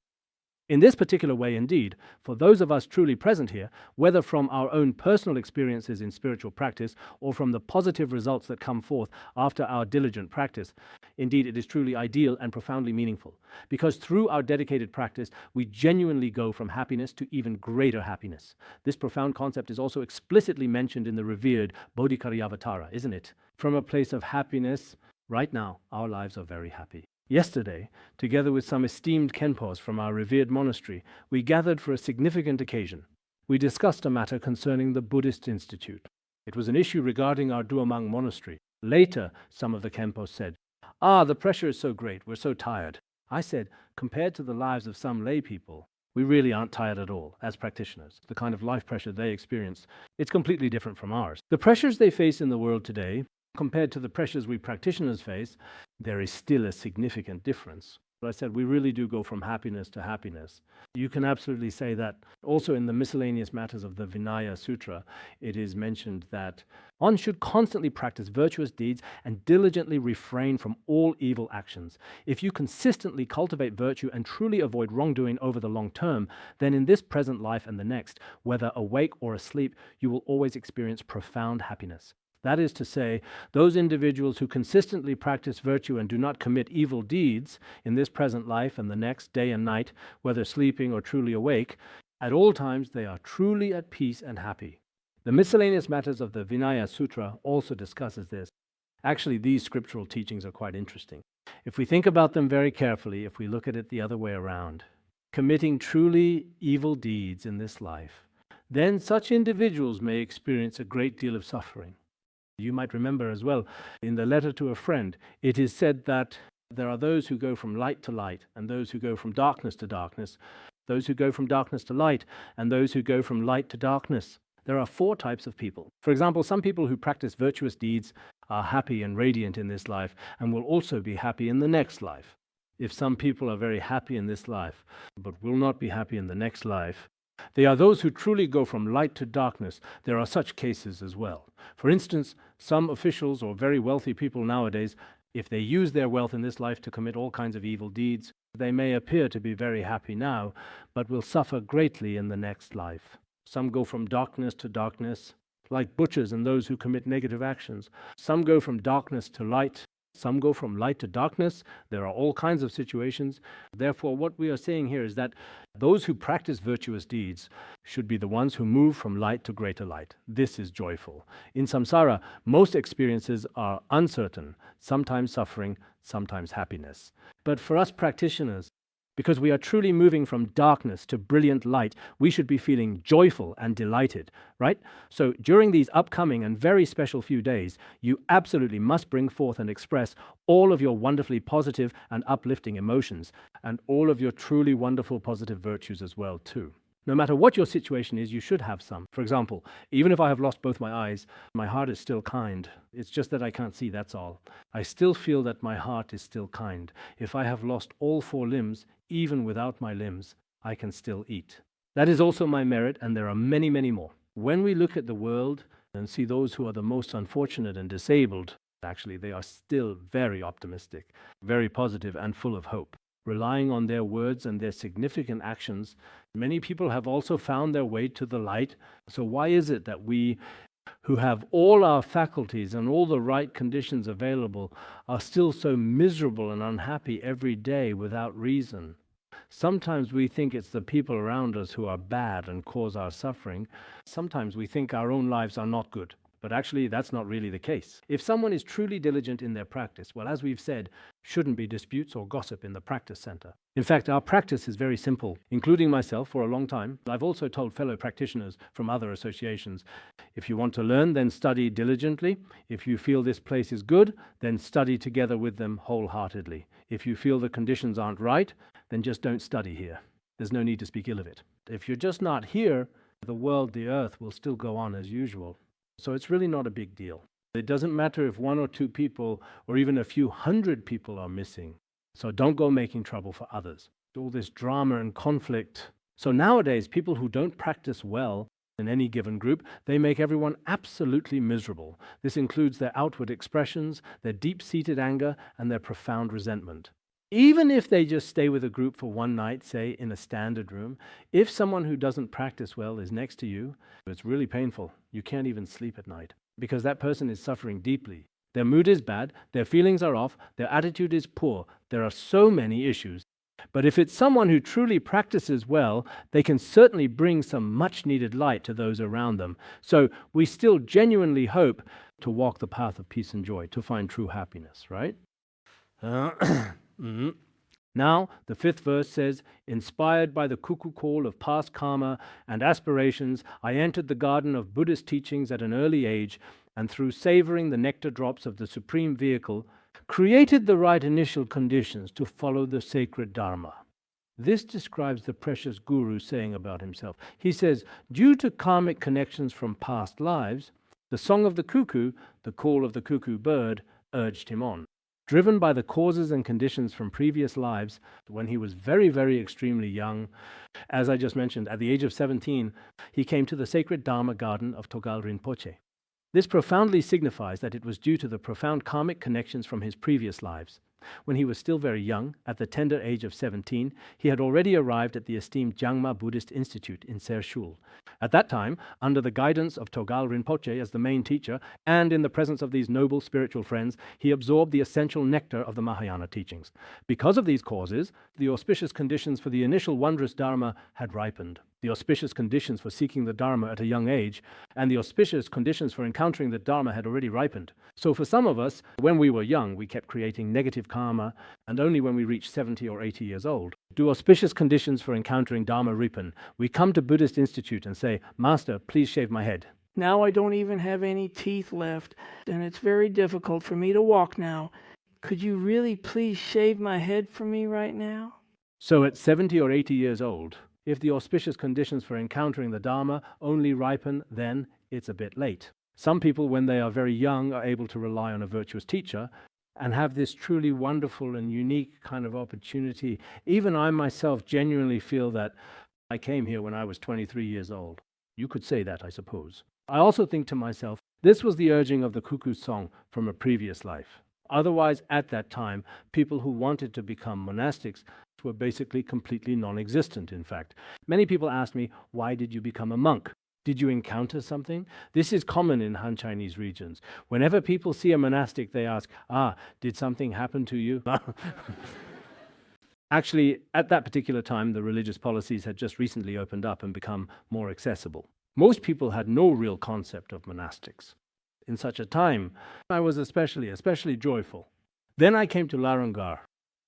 In this particular way, indeed, for those of us truly present here, whether from our own personal experiences in spiritual practice or from the positive results that come forth after our diligent practice, indeed it is truly ideal and profoundly meaningful. Because through our dedicated practice, we genuinely go from happiness to even greater happiness. This profound concept is also explicitly mentioned in the revered Bodhicariyavatara, isn't it? From a place of happiness, right now, our lives are very happy. Yesterday, together with some esteemed Khenpos from our revered monastery, we gathered for a significant occasion. We discussed a matter concerning the Buddhist Institute. It was an issue regarding our Duamang monastery. Later, some of the Khenpos said, the pressure is so great, we're so tired. I said, compared to the lives of some lay people, we really aren't tired at all as practitioners. The kind of life pressure they experience, it's completely different from ours. The pressures they face in the world today, compared to the pressures we practitioners face, there is still a significant difference. But I said we really do go from happiness to happiness. You can absolutely say that. Also in the miscellaneous matters of the Vinaya Sutra, it is mentioned that one should constantly practice virtuous deeds and diligently refrain from all evil actions. If you consistently cultivate virtue and truly avoid wrongdoing over the long term, then in this present life and the next, whether awake or asleep, you will always experience profound happiness. That is to say, those individuals who consistently practice virtue and do not commit evil deeds in this present life and the next, day and night, whether sleeping or truly awake, at all times they are truly at peace and happy. The miscellaneous matters of the Vinaya Sutra also discusses this. Actually, these scriptural teachings are quite interesting. If we think about them very carefully, if we look at it the other way around, committing truly evil deeds in this life, then such individuals may experience a great deal of suffering. You might remember as well, in the letter to a friend, it is said that there are those who go from light to light, and those who go from darkness to darkness, those who go from darkness to light, and those who go from light to darkness. There are 4 types of people. For example, some people who practice virtuous deeds are happy and radiant in this life, and will also be happy in the next life. If some people are very happy in this life, but will not be happy in the next life, they are those who truly go from light to darkness. There are such cases as well. For instance, some officials or very wealthy people nowadays, if they use their wealth in this life to commit all kinds of evil deeds, they may appear to be very happy now, but will suffer greatly in the next life. Some go from darkness to darkness, like butchers and those who commit negative actions. Some go from darkness to light. Some go from light to darkness. There are all kinds of situations. Therefore, what we are saying here is that those who practice virtuous deeds should be the ones who move from light to greater light. This is joyful. In samsara, most experiences are uncertain, sometimes suffering, sometimes happiness. But for us practitioners, because we are truly moving from darkness to brilliant light, we should be feeling joyful and delighted, right? So during these upcoming and very special few days, you absolutely must bring forth and express all of your wonderfully positive and uplifting emotions, and all of your truly wonderful positive virtues as well, too. No matter what your situation is, you should have some. For example, even if I have lost both my eyes, my heart is still kind. It's just that I can't see, that's all. I still feel that my heart is still kind. If I have lost all 4 limbs, even without my limbs, I can still eat. That is also my merit, and there are many, many more. When we look at the world and see those who are the most unfortunate and disabled, actually they are still very optimistic, very positive and full of hope. Relying on their words and their significant actions, many people have also found their way to the light. So why is it that we, who have all our faculties and all the right conditions available, are still so miserable and unhappy every day without reason? Sometimes we think it's the people around us who are bad and cause our suffering. Sometimes we think our own lives are not good. But actually, that's not really the case. If someone is truly diligent in their practice, well, as we've said, shouldn't be disputes or gossip in the practice center. In fact, our practice is very simple, including myself for a long time. I've also told fellow practitioners from other associations, if you want to learn, then study diligently. If you feel this place is good, then study together with them wholeheartedly. If you feel the conditions aren't right, then just don't study here. There's no need to speak ill of it. If you're just not here, the world, the earth, will still go on as usual. So it's really not a big deal. It doesn't matter if 1 or 2 people or even a few hundred people are missing. So don't go making trouble for others. All this drama and conflict. So nowadays, people who don't practice well in any given group, they make everyone absolutely miserable. This includes their outward expressions, their deep-seated anger, and their profound resentment. Even if they just stay with a group for one night, say in a standard room, if someone who doesn't practice well is next to you, it's really painful. You can't even sleep at night because that person is suffering deeply. Their mood is bad, their feelings are off, their attitude is poor. There are so many issues. But if it's someone who truly practices well, they can certainly bring some much needed light to those around them. So we still genuinely hope to walk the path of peace and joy, to find true happiness, right? Now, the fifth verse says, inspired by the cuckoo call of past karma and aspirations, I entered the garden of Buddhist teachings at an early age, and through savoring the nectar drops of the supreme vehicle, created the right initial conditions to follow the sacred Dharma. This describes the precious Guru saying about himself. He says, due to karmic connections from past lives, the song of the cuckoo, the call of the cuckoo bird, urged him on. Driven by the causes and conditions from previous lives, when he was very, very extremely young, as I just mentioned, at the age of 17, he came to the sacred Dharma garden of Togal Rinpoche. This profoundly signifies that it was due to the profound karmic connections from his previous lives. When he was still very young, at the tender age of 17, he had already arrived at the esteemed Jigme Buddhist Institute in Sershul. At that time, under the guidance of Togal Rinpoche as the main teacher, and in the presence of these noble spiritual friends, he absorbed the essential nectar of the Mahayana teachings. Because of these causes, the auspicious conditions for the initial wondrous Dharma had ripened. The auspicious conditions for seeking the Dharma at a young age, and the auspicious conditions for encountering the Dharma had already ripened. So for some of us, when we were young, we kept creating negative karma, and only when we reached 70 or 80 years old do auspicious conditions for encountering Dharma ripen. We come to Buddhist Institute and say, Master, please shave my head. Now I don't even have any teeth left, and it's very difficult for me to walk now. Could you really please shave my head for me right now? So at 70 or 80 years old, if the auspicious conditions for encountering the Dharma only ripen, then it's a bit late. Some people, when they are very young, are able to rely on a virtuous teacher and have this truly wonderful and unique kind of opportunity. Even I myself genuinely feel that I came here when I was 23 years old. You could say that, I suppose. I also think to myself, this was the urging of the cuckoo song from a previous life. Otherwise, at that time, people who wanted to become monastics were basically completely non-existent, in fact. Many people asked me, why did you become a monk? Did you encounter something? This is common in Han Chinese regions. Whenever people see a monastic, they ask, did something happen to you? Actually, at that particular time, the religious policies had just recently opened up and become more accessible. Most people had no real concept of monastics. In such a time, I was especially joyful. Then I came to Larangar.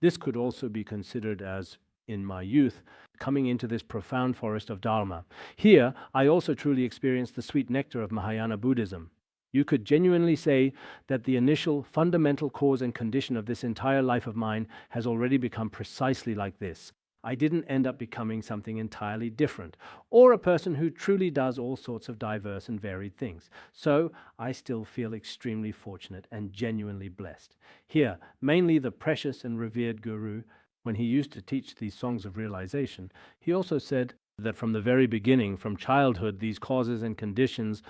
This could also be considered as, in my youth, coming into this profound forest of Dharma. Here, I also truly experienced the sweet nectar of Mahayana Buddhism. You could genuinely say that the initial fundamental cause and condition of this entire life of mine has already become precisely like this. I didn't end up becoming something entirely different, or a person who truly does all sorts of diverse and varied things. So I still feel extremely fortunate and genuinely blessed. Here, mainly the precious and revered Guru, when he used to teach these songs of realization, he also said that from the very beginning, from childhood, these causes and conditions,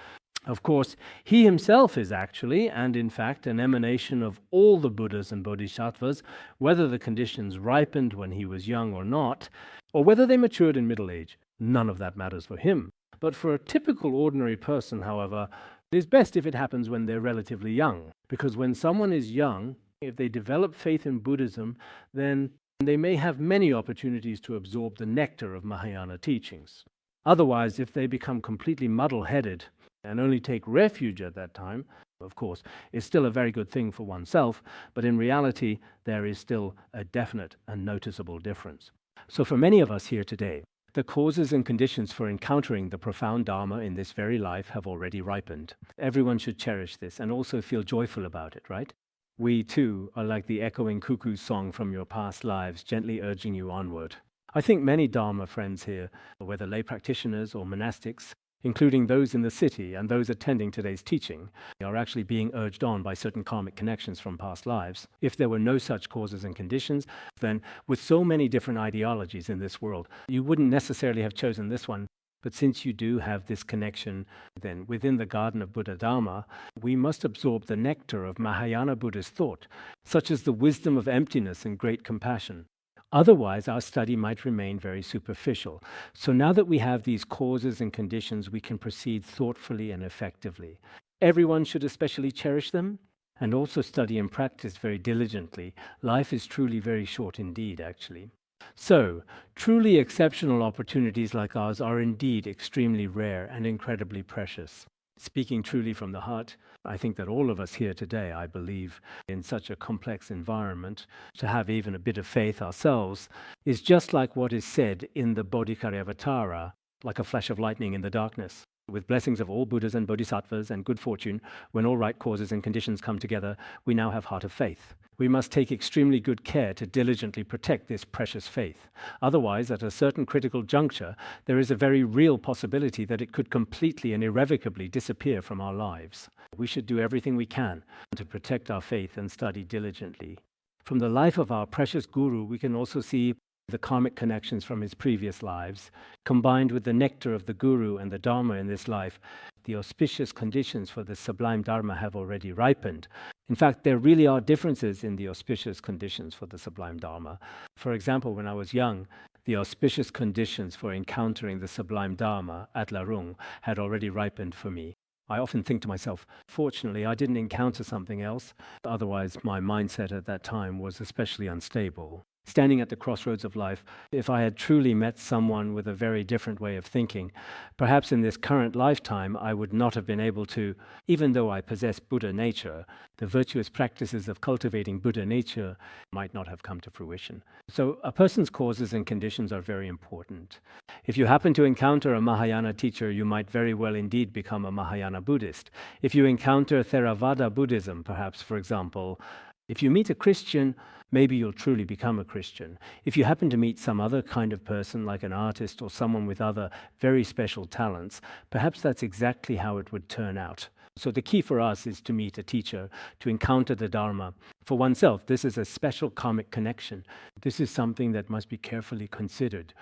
of course, he himself is actually, and in fact, an emanation of all the Buddhas and Bodhisattvas, whether the conditions ripened when he was young or not, or whether they matured in middle age. None of that matters for him. But for a typical ordinary person, however, it is best if it happens when they're relatively young. Because when someone is young, if they develop faith in Buddhism, then they may have many opportunities to absorb the nectar of Mahayana teachings. Otherwise, if they become completely muddle-headed and only take refuge at that time, of course, it's still a very good thing for oneself, but in reality, there is still a definite and noticeable difference. So for many of us here today, the causes and conditions for encountering the profound Dharma in this very life have already ripened. Everyone should cherish this and also feel joyful about it, right? We too are like the echoing cuckoo song from your past lives, gently urging you onward. I think many Dharma friends here, whether lay practitioners or monastics, including those in the city and those attending today's teaching, are actually being urged on by certain karmic connections from past lives. If there were no such causes and conditions, then with so many different ideologies in this world, you wouldn't necessarily have chosen this one. But since you do have this connection, then within the garden of Buddha Dharma, we must absorb the nectar of Mahayana Buddhist thought, such as the wisdom of emptiness and great compassion. Otherwise, our study might remain very superficial. So now that we have these causes and conditions, we can proceed thoughtfully and effectively. Everyone should especially cherish them and also study and practice very diligently. Life is truly very short indeed, actually. So, truly exceptional opportunities like ours are indeed extremely rare and incredibly precious. Speaking truly from the heart, I think that all of us here today, I believe, in such a complex environment, to have even a bit of faith ourselves, is just like what is said in the Bodhicharyavatara, like a flash of lightning in the darkness. With blessings of all Buddhas and Bodhisattvas and good fortune, when all right causes and conditions come together, we now have heart of faith. We must take extremely good care to diligently protect this precious faith. Otherwise, at a certain critical juncture, there is a very real possibility that it could completely and irrevocably disappear from our lives. We should do everything we can to protect our faith and study diligently. From the life of our precious Guru, we can also see the karmic connections from his previous lives, combined with the nectar of the Guru and the Dharma in this life. The auspicious conditions for the sublime Dharma have already ripened. In fact, there really are differences in the auspicious conditions for the sublime Dharma. For example, when I was young, the auspicious conditions for encountering the sublime Dharma at Larung had already ripened for me. I often think to myself, fortunately, I didn't encounter something else. Otherwise, my mindset at that time was especially unstable. Standing at the crossroads of life, if I had truly met someone with a very different way of thinking, perhaps in this current lifetime I would not have been able to, even though I possess Buddha nature, the virtuous practices of cultivating Buddha nature might not have come to fruition. So a person's causes and conditions are very important. If you happen to encounter a Mahayana teacher, you might very well indeed become a Mahayana Buddhist. If you encounter Theravada Buddhism, perhaps, for example, if you meet a Christian, maybe you'll truly become a Christian. If you happen to meet some other kind of person, like an artist or someone with other very special talents, perhaps that's exactly how it would turn out. So the key for us is to meet a teacher, to encounter the Dharma. For oneself, this is a special karmic connection. This is something that must be carefully considered.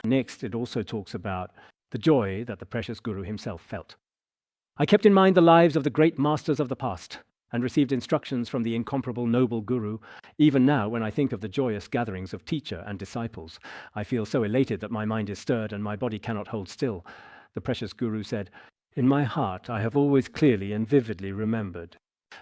Next, it also talks about the joy that the precious Guru himself felt. I kept in mind the lives of the great masters of the past, and received instructions from the incomparable noble Guru. Even now, when I think of the joyous gatherings of teacher and disciples, I feel so elated that my mind is stirred and my body cannot hold still. The precious Guru said, "In my heart I have always clearly and vividly remembered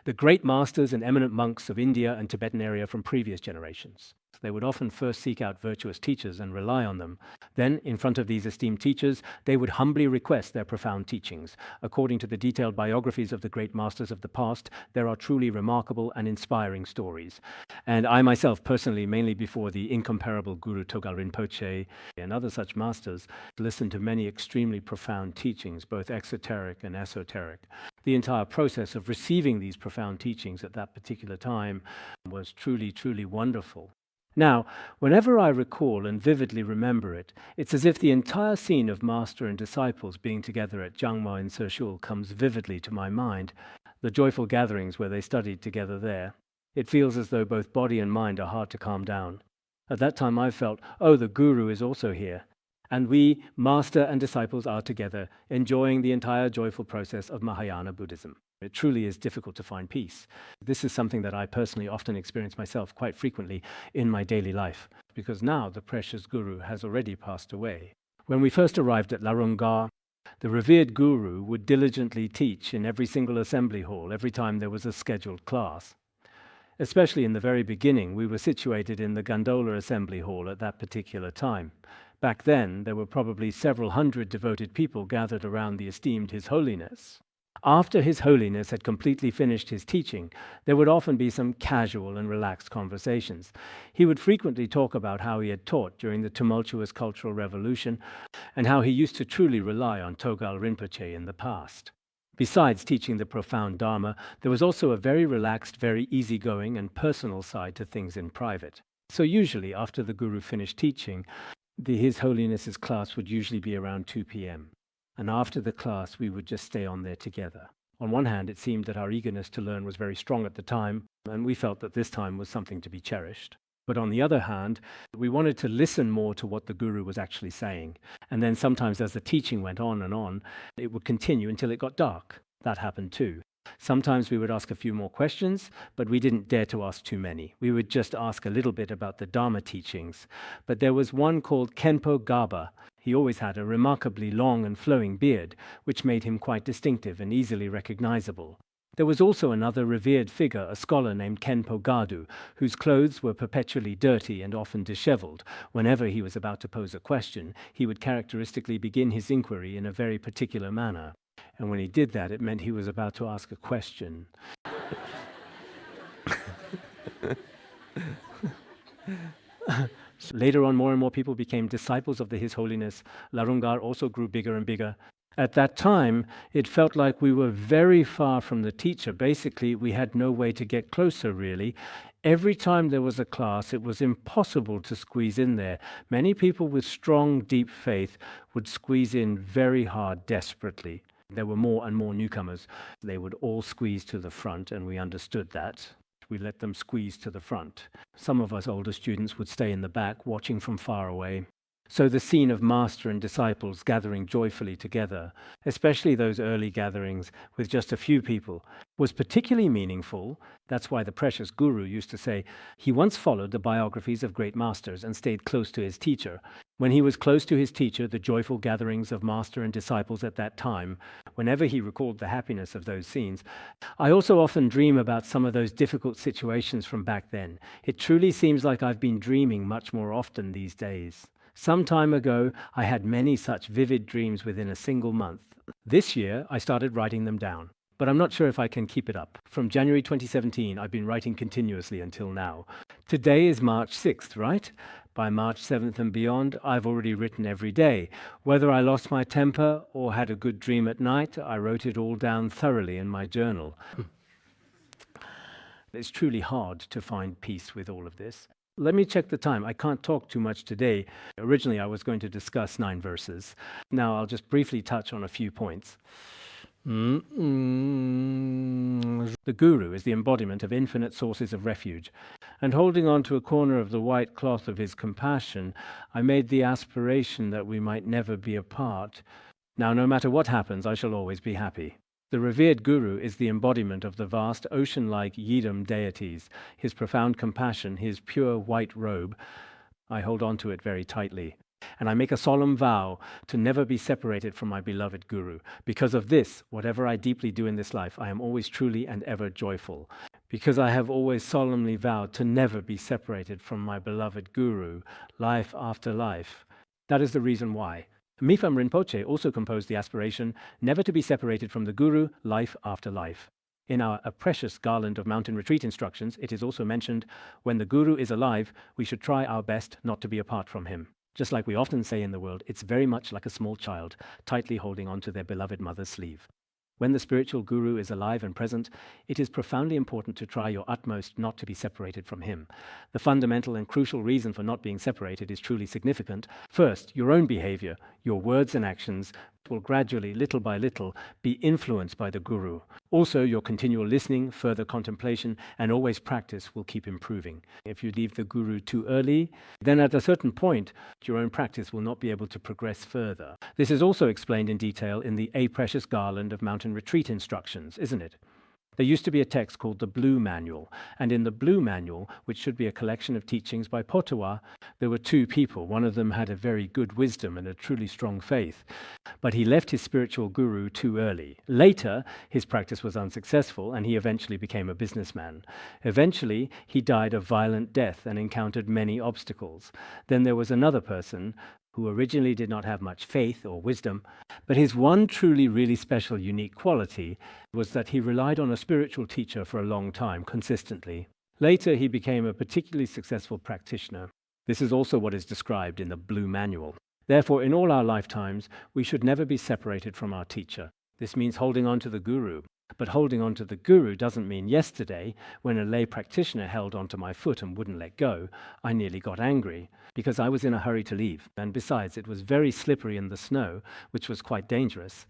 the great masters and eminent monks of India and Tibetan area from previous generations. They would often first seek out virtuous teachers and rely on them. Then, in front of these esteemed teachers, they would humbly request their profound teachings. According to the detailed biographies of the great masters of the past, there are truly remarkable and inspiring stories. And I myself, personally, mainly before the incomparable Guru Togal Rinpoche and other such masters, listened to many extremely profound teachings, both exoteric and esoteric. The entire process of receiving these profound teachings at that particular time was truly, truly wonderful. Now, whenever I recall and vividly remember it, it's as if the entire scene of master and disciples being together at Jangma in Seshul comes vividly to my mind, the joyful gatherings where they studied together there. It feels as though both body and mind are hard to calm down. At that time I felt, oh, the Guru is also here. And we, master and disciples, are together, enjoying the entire joyful process of Mahayana Buddhism. It truly is difficult to find peace. This is something that I personally often experience myself quite frequently in my daily life, because now the precious Guru has already passed away. When we first arrived at Larungar, the revered Guru would diligently teach in every single assembly hall every time there was a scheduled class. Especially in the very beginning, we were situated in the Gondola Assembly Hall at that particular time. Back then, there were probably several hundred devoted people gathered around the esteemed His Holiness. After His Holiness had completely finished his teaching, there would often be some casual and relaxed conversations. He would frequently talk about how he had taught during the tumultuous Cultural Revolution and how he used to truly rely on Togal Rinpoche in the past. Besides teaching the profound Dharma, there was also a very relaxed, very easygoing and personal side to things in private. So usually after the Guru finished teaching, His Holiness's class would usually be around 2 p.m. And after the class, we would just stay on there together. On one hand, it seemed that our eagerness to learn was very strong at the time, and we felt that this time was something to be cherished. But on the other hand, we wanted to listen more to what the guru was actually saying. And then sometimes as the teaching went on, it would continue until it got dark. That happened too. Sometimes we would ask a few more questions, but we didn't dare to ask too many. We would just ask a little bit about the Dharma teachings. But there was one called Khenpo Gaba. He always had a remarkably long and flowing beard, which made him quite distinctive and easily recognizable. There was also another revered figure, a scholar named Khenpo Gadu, whose clothes were perpetually dirty and often disheveled. Whenever he was about to pose a question, he would characteristically begin his inquiry in a very particular manner. And when he did that, it meant he was about to ask a question. Later on, more and more people became disciples of His Holiness. Larungar also grew bigger and bigger. At that time, it felt like we were very far from the teacher. Basically, we had no way to get closer, really. Every time there was a class, it was impossible to squeeze in there. Many people with strong, deep faith would squeeze in very hard, desperately. There were more and more newcomers. They would all squeeze to the front, and we understood that. We let them squeeze to the front. Some of us older students would stay in the back, watching from far away. So the scene of master and disciples gathering joyfully together, especially those early gatherings with just a few people, was particularly meaningful. That's why the precious guru used to say he once followed the biographies of great masters and stayed close to his teacher. When he was close to his teacher, the joyful gatherings of master and disciples at that time, whenever he recalled the happiness of those scenes, I also often dream about some of those difficult situations from back then. It truly seems like I've been dreaming much more often these days. Some time ago, I had many such vivid dreams within a single month. This year, I started writing them down, but I'm not sure if I can keep it up. From January 2017, I've been writing continuously until now. Today is March 6th, right? By March 7th and beyond, I've already written every day. Whether I lost my temper or had a good dream at night, I wrote it all down thoroughly in my journal. It's truly hard to find peace with all of this. Let me check the time. I can't talk too much today. Originally, I was going to discuss 9 verses. Now, I'll just briefly touch on a few points. The guru is the embodiment of infinite sources of refuge. And holding on to a corner of the white cloth of his compassion, I made the aspiration that we might never be apart. Now, no matter what happens, I shall always be happy. The revered guru is the embodiment of the vast ocean-like Yidam deities, his profound compassion, his pure white robe. I hold on to it very tightly. And I make a solemn vow to never be separated from my beloved guru. Because of this, whatever I deeply do in this life, I am always truly and ever joyful. Because I have always solemnly vowed to never be separated from my beloved guru, life after life. That is the reason why. Mipham Rinpoche also composed the aspiration never to be separated from the guru, life after life. In our A Precious Garland of Mountain Retreat instructions, it is also mentioned, when the guru is alive, we should try our best not to be apart from him. Just like we often say in the world, it's very much like a small child, tightly holding on to their beloved mother's sleeve. When the spiritual guru is alive and present, it is profoundly important to try your utmost not to be separated from him. The fundamental and crucial reason for not being separated is truly significant. First, your own behavior, your words and actions will gradually, little by little, be influenced by the guru. Also, your continual listening, further contemplation, and always practice will keep improving. If you leave the guru too early, then at a certain point, your own practice will not be able to progress further. This is also explained in detail in the A Precious Garland of Mountain Retreat instructions, isn't it? There used to be a text called the Blue Manual, and in the Blue Manual, which should be a collection of teachings by Potawa, there were 2 people. One of them had a very good wisdom and a truly strong faith, but he left his spiritual guru too early. Later, his practice was unsuccessful, and he eventually became a businessman. Eventually, he died a violent death and encountered many obstacles. Then there was another person who originally did not have much faith or wisdom, but his one truly, really special, unique quality was that he relied on a spiritual teacher for a long time, consistently. Later, he became a particularly successful practitioner. This is also what is described in the Blue Manual. Therefore, in all our lifetimes, we should never be separated from our teacher. This means holding on to the guru. But holding on to the guru doesn't mean yesterday, when a lay practitioner held onto my foot and wouldn't let go, I nearly got angry, because I was in a hurry to leave. And besides, it was very slippery in the snow, which was quite dangerous.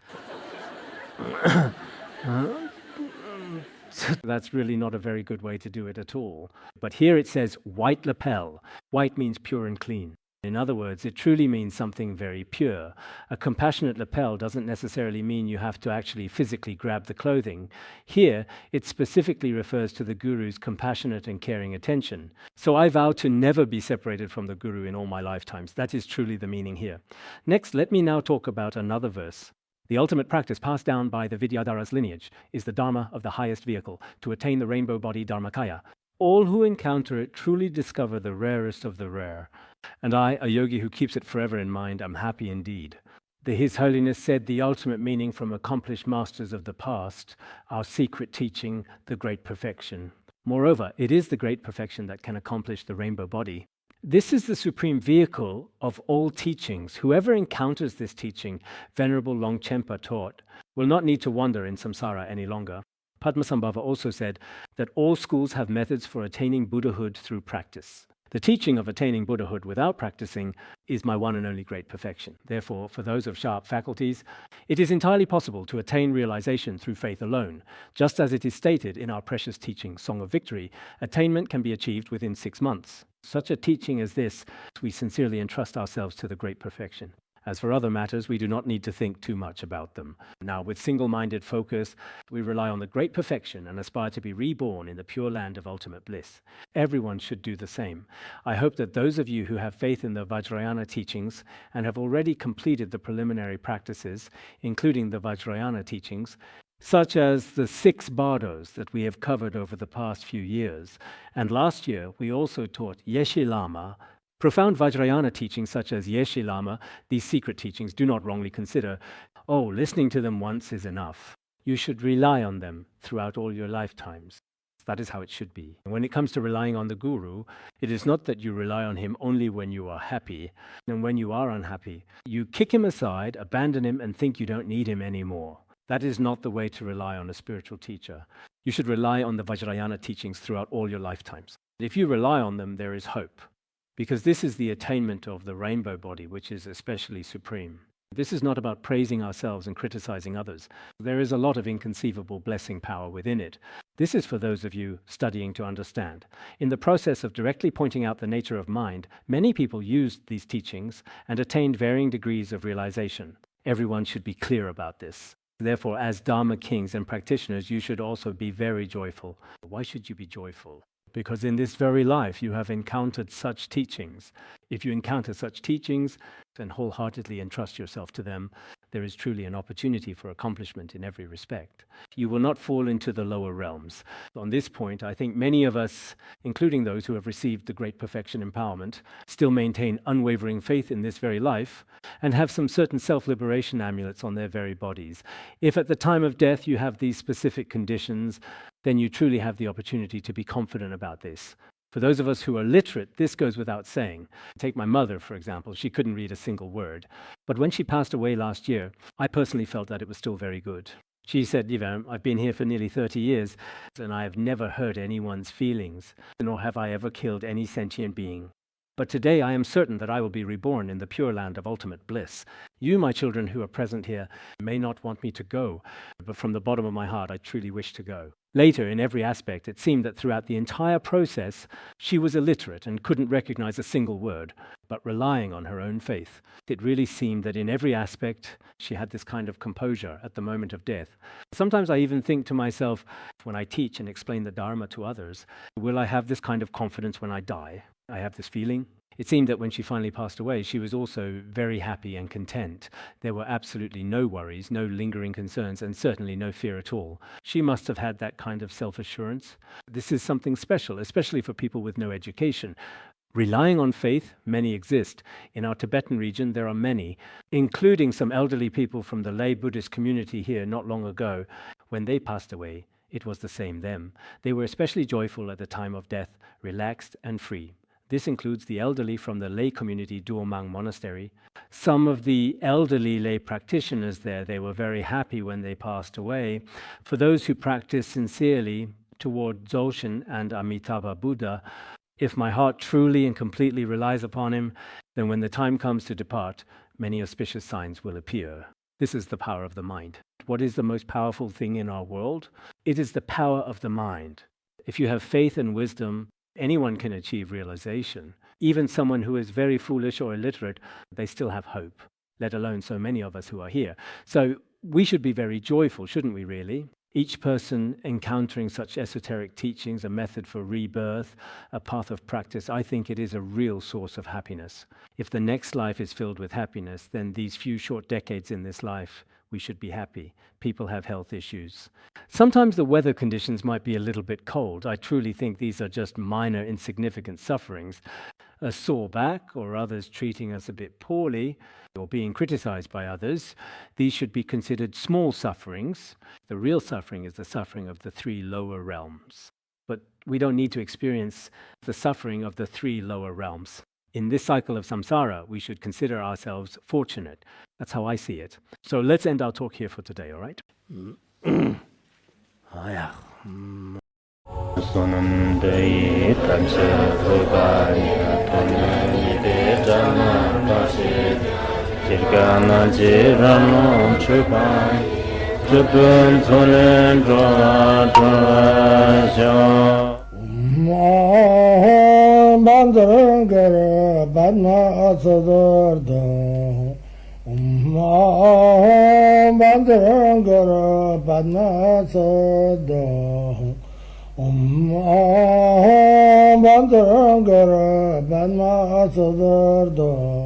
So that's really not a very good way to do it at all. But here it says white lapel. White means pure and clean. In other words, it truly means something very pure. A compassionate lapel doesn't necessarily mean you have to actually physically grab the clothing. Here, it specifically refers to the Guru's compassionate and caring attention. So I vow to never be separated from the Guru in all my lifetimes. That is truly the meaning here. Next, let me now talk about another verse. The ultimate practice passed down by the Vidyadhara's lineage is the Dharma of the highest vehicle, to attain the rainbow body Dharmakaya. All who encounter it truly discover the rarest of the rare. And I, a yogi who keeps it forever in mind, am happy indeed. His Holiness said the ultimate meaning from accomplished masters of the past, our secret teaching, the great perfection. Moreover, it is the great perfection that can accomplish the rainbow body. This is the supreme vehicle of all teachings. Whoever encounters this teaching, Venerable Longchenpa taught, will not need to wander in samsara any longer. Padmasambhava also said that all schools have methods for attaining Buddhahood through practice. The teaching of attaining Buddhahood without practicing is my one and only great perfection. Therefore, for those of sharp faculties, it is entirely possible to attain realization through faith alone. Just as it is stated in our precious teaching, Song of Victory, attainment can be achieved within 6 months. Such a teaching as this, we sincerely entrust ourselves to the great perfection. As for other matters, we do not need to think too much about them. Now, with single-minded focus, we rely on the great perfection and aspire to be reborn in the pure land of ultimate bliss. Everyone should do the same. I hope that those of you who have faith in the Vajrayana teachings and have already completed the preliminary practices, including the Vajrayana teachings, such as the 6 bardos that we have covered over the past few years. And last year, we also taught Yeshe Lama. Profound Vajrayana teachings such as Yeshe Lama, these secret teachings, do not wrongly consider, listening to them once is enough. You should rely on them throughout all your lifetimes. That is how it should be. When it comes to relying on the Guru, it is not that you rely on him only when you are happy. And when you are unhappy, you kick him aside, abandon him, and think you don't need him anymore. That is not the way to rely on a spiritual teacher. You should rely on the Vajrayana teachings throughout all your lifetimes. If you rely on them, there is hope. Because this is the attainment of the rainbow body, which is especially supreme. This is not about praising ourselves and criticizing others. There is a lot of inconceivable blessing power within it. This is for those of you studying to understand. In the process of directly pointing out the nature of mind, many people used these teachings and attained varying degrees of realization. Everyone should be clear about this. Therefore, as Dharma kings and practitioners, you should also be very joyful. Why should you be joyful? Because in this very life you have encountered such teachings. If you encounter such teachings and wholeheartedly entrust yourself to them, there is truly an opportunity for accomplishment in every respect. You will not fall into the lower realms. On this point, I think many of us, including those who have received the great perfection empowerment, still maintain unwavering faith in this very life and have some certain self-liberation amulets on their very bodies. If at the time of death you have these specific conditions, then you truly have the opportunity to be confident about this. For those of us who are literate, this goes without saying. Take my mother, for example. She couldn't read a single word. But when she passed away last year, I personally felt that it was still very good. She said, I've been here for nearly 30 years, and I have never hurt anyone's feelings, nor have I ever killed any sentient being. But today I am certain that I will be reborn in the pure land of ultimate bliss. You, my children who are present here, may not want me to go, but from the bottom of my heart I truly wish to go. Later, in every aspect, it seemed that throughout the entire process, she was illiterate and couldn't recognize a single word, but relying on her own faith. It really seemed that in every aspect, she had this kind of composure at the moment of death. Sometimes I even think to myself, when I teach and explain the Dharma to others, will I have this kind of confidence when I die? I have this feeling. It seemed that when she finally passed away, she was also very happy and content. There were absolutely no worries, no lingering concerns, and certainly no fear at all. She must have had that kind of self-assurance. This is something special, especially for people with no education. Relying on faith, many exist. In our Tibetan region, there are many, including some elderly people from the lay Buddhist community here not long ago. When they passed away, it was the same them. They were especially joyful at the time of death, relaxed and free. This includes the elderly from the lay community Duomang Monastery. Some of the elderly lay practitioners there, they were very happy when they passed away. For those who practice sincerely toward Dzogchen and Amitabha Buddha, if my heart truly and completely relies upon him, then when the time comes to depart, many auspicious signs will appear. This is the power of the mind. What is the most powerful thing in our world? It is the power of the mind. If you have faith and wisdom, anyone can achieve realization. Even someone who is very foolish or illiterate, they still have hope, let alone so many of us who are here. So we should be very joyful, shouldn't we really? Each person encountering such esoteric teachings, a method for rebirth, a path of practice, I think it is a real source of happiness. If the next life is filled with happiness, then these few short decades in this life, we should be happy. People have health issues. Sometimes the weather conditions might be a little bit cold. I truly think these are just minor, insignificant sufferings. A sore back or others treating us a bit poorly or being criticized by others, these should be considered small sufferings. The real suffering is the suffering of the three lower realms. But we don't need to experience the suffering of the three lower realms. In this cycle of samsara, we should consider ourselves fortunate. That's how I see it. So let's end our talk here for today, all right? Bandangara Badna Sodargye Bandangara Badna Sodargye Bandangara Badna Sodargye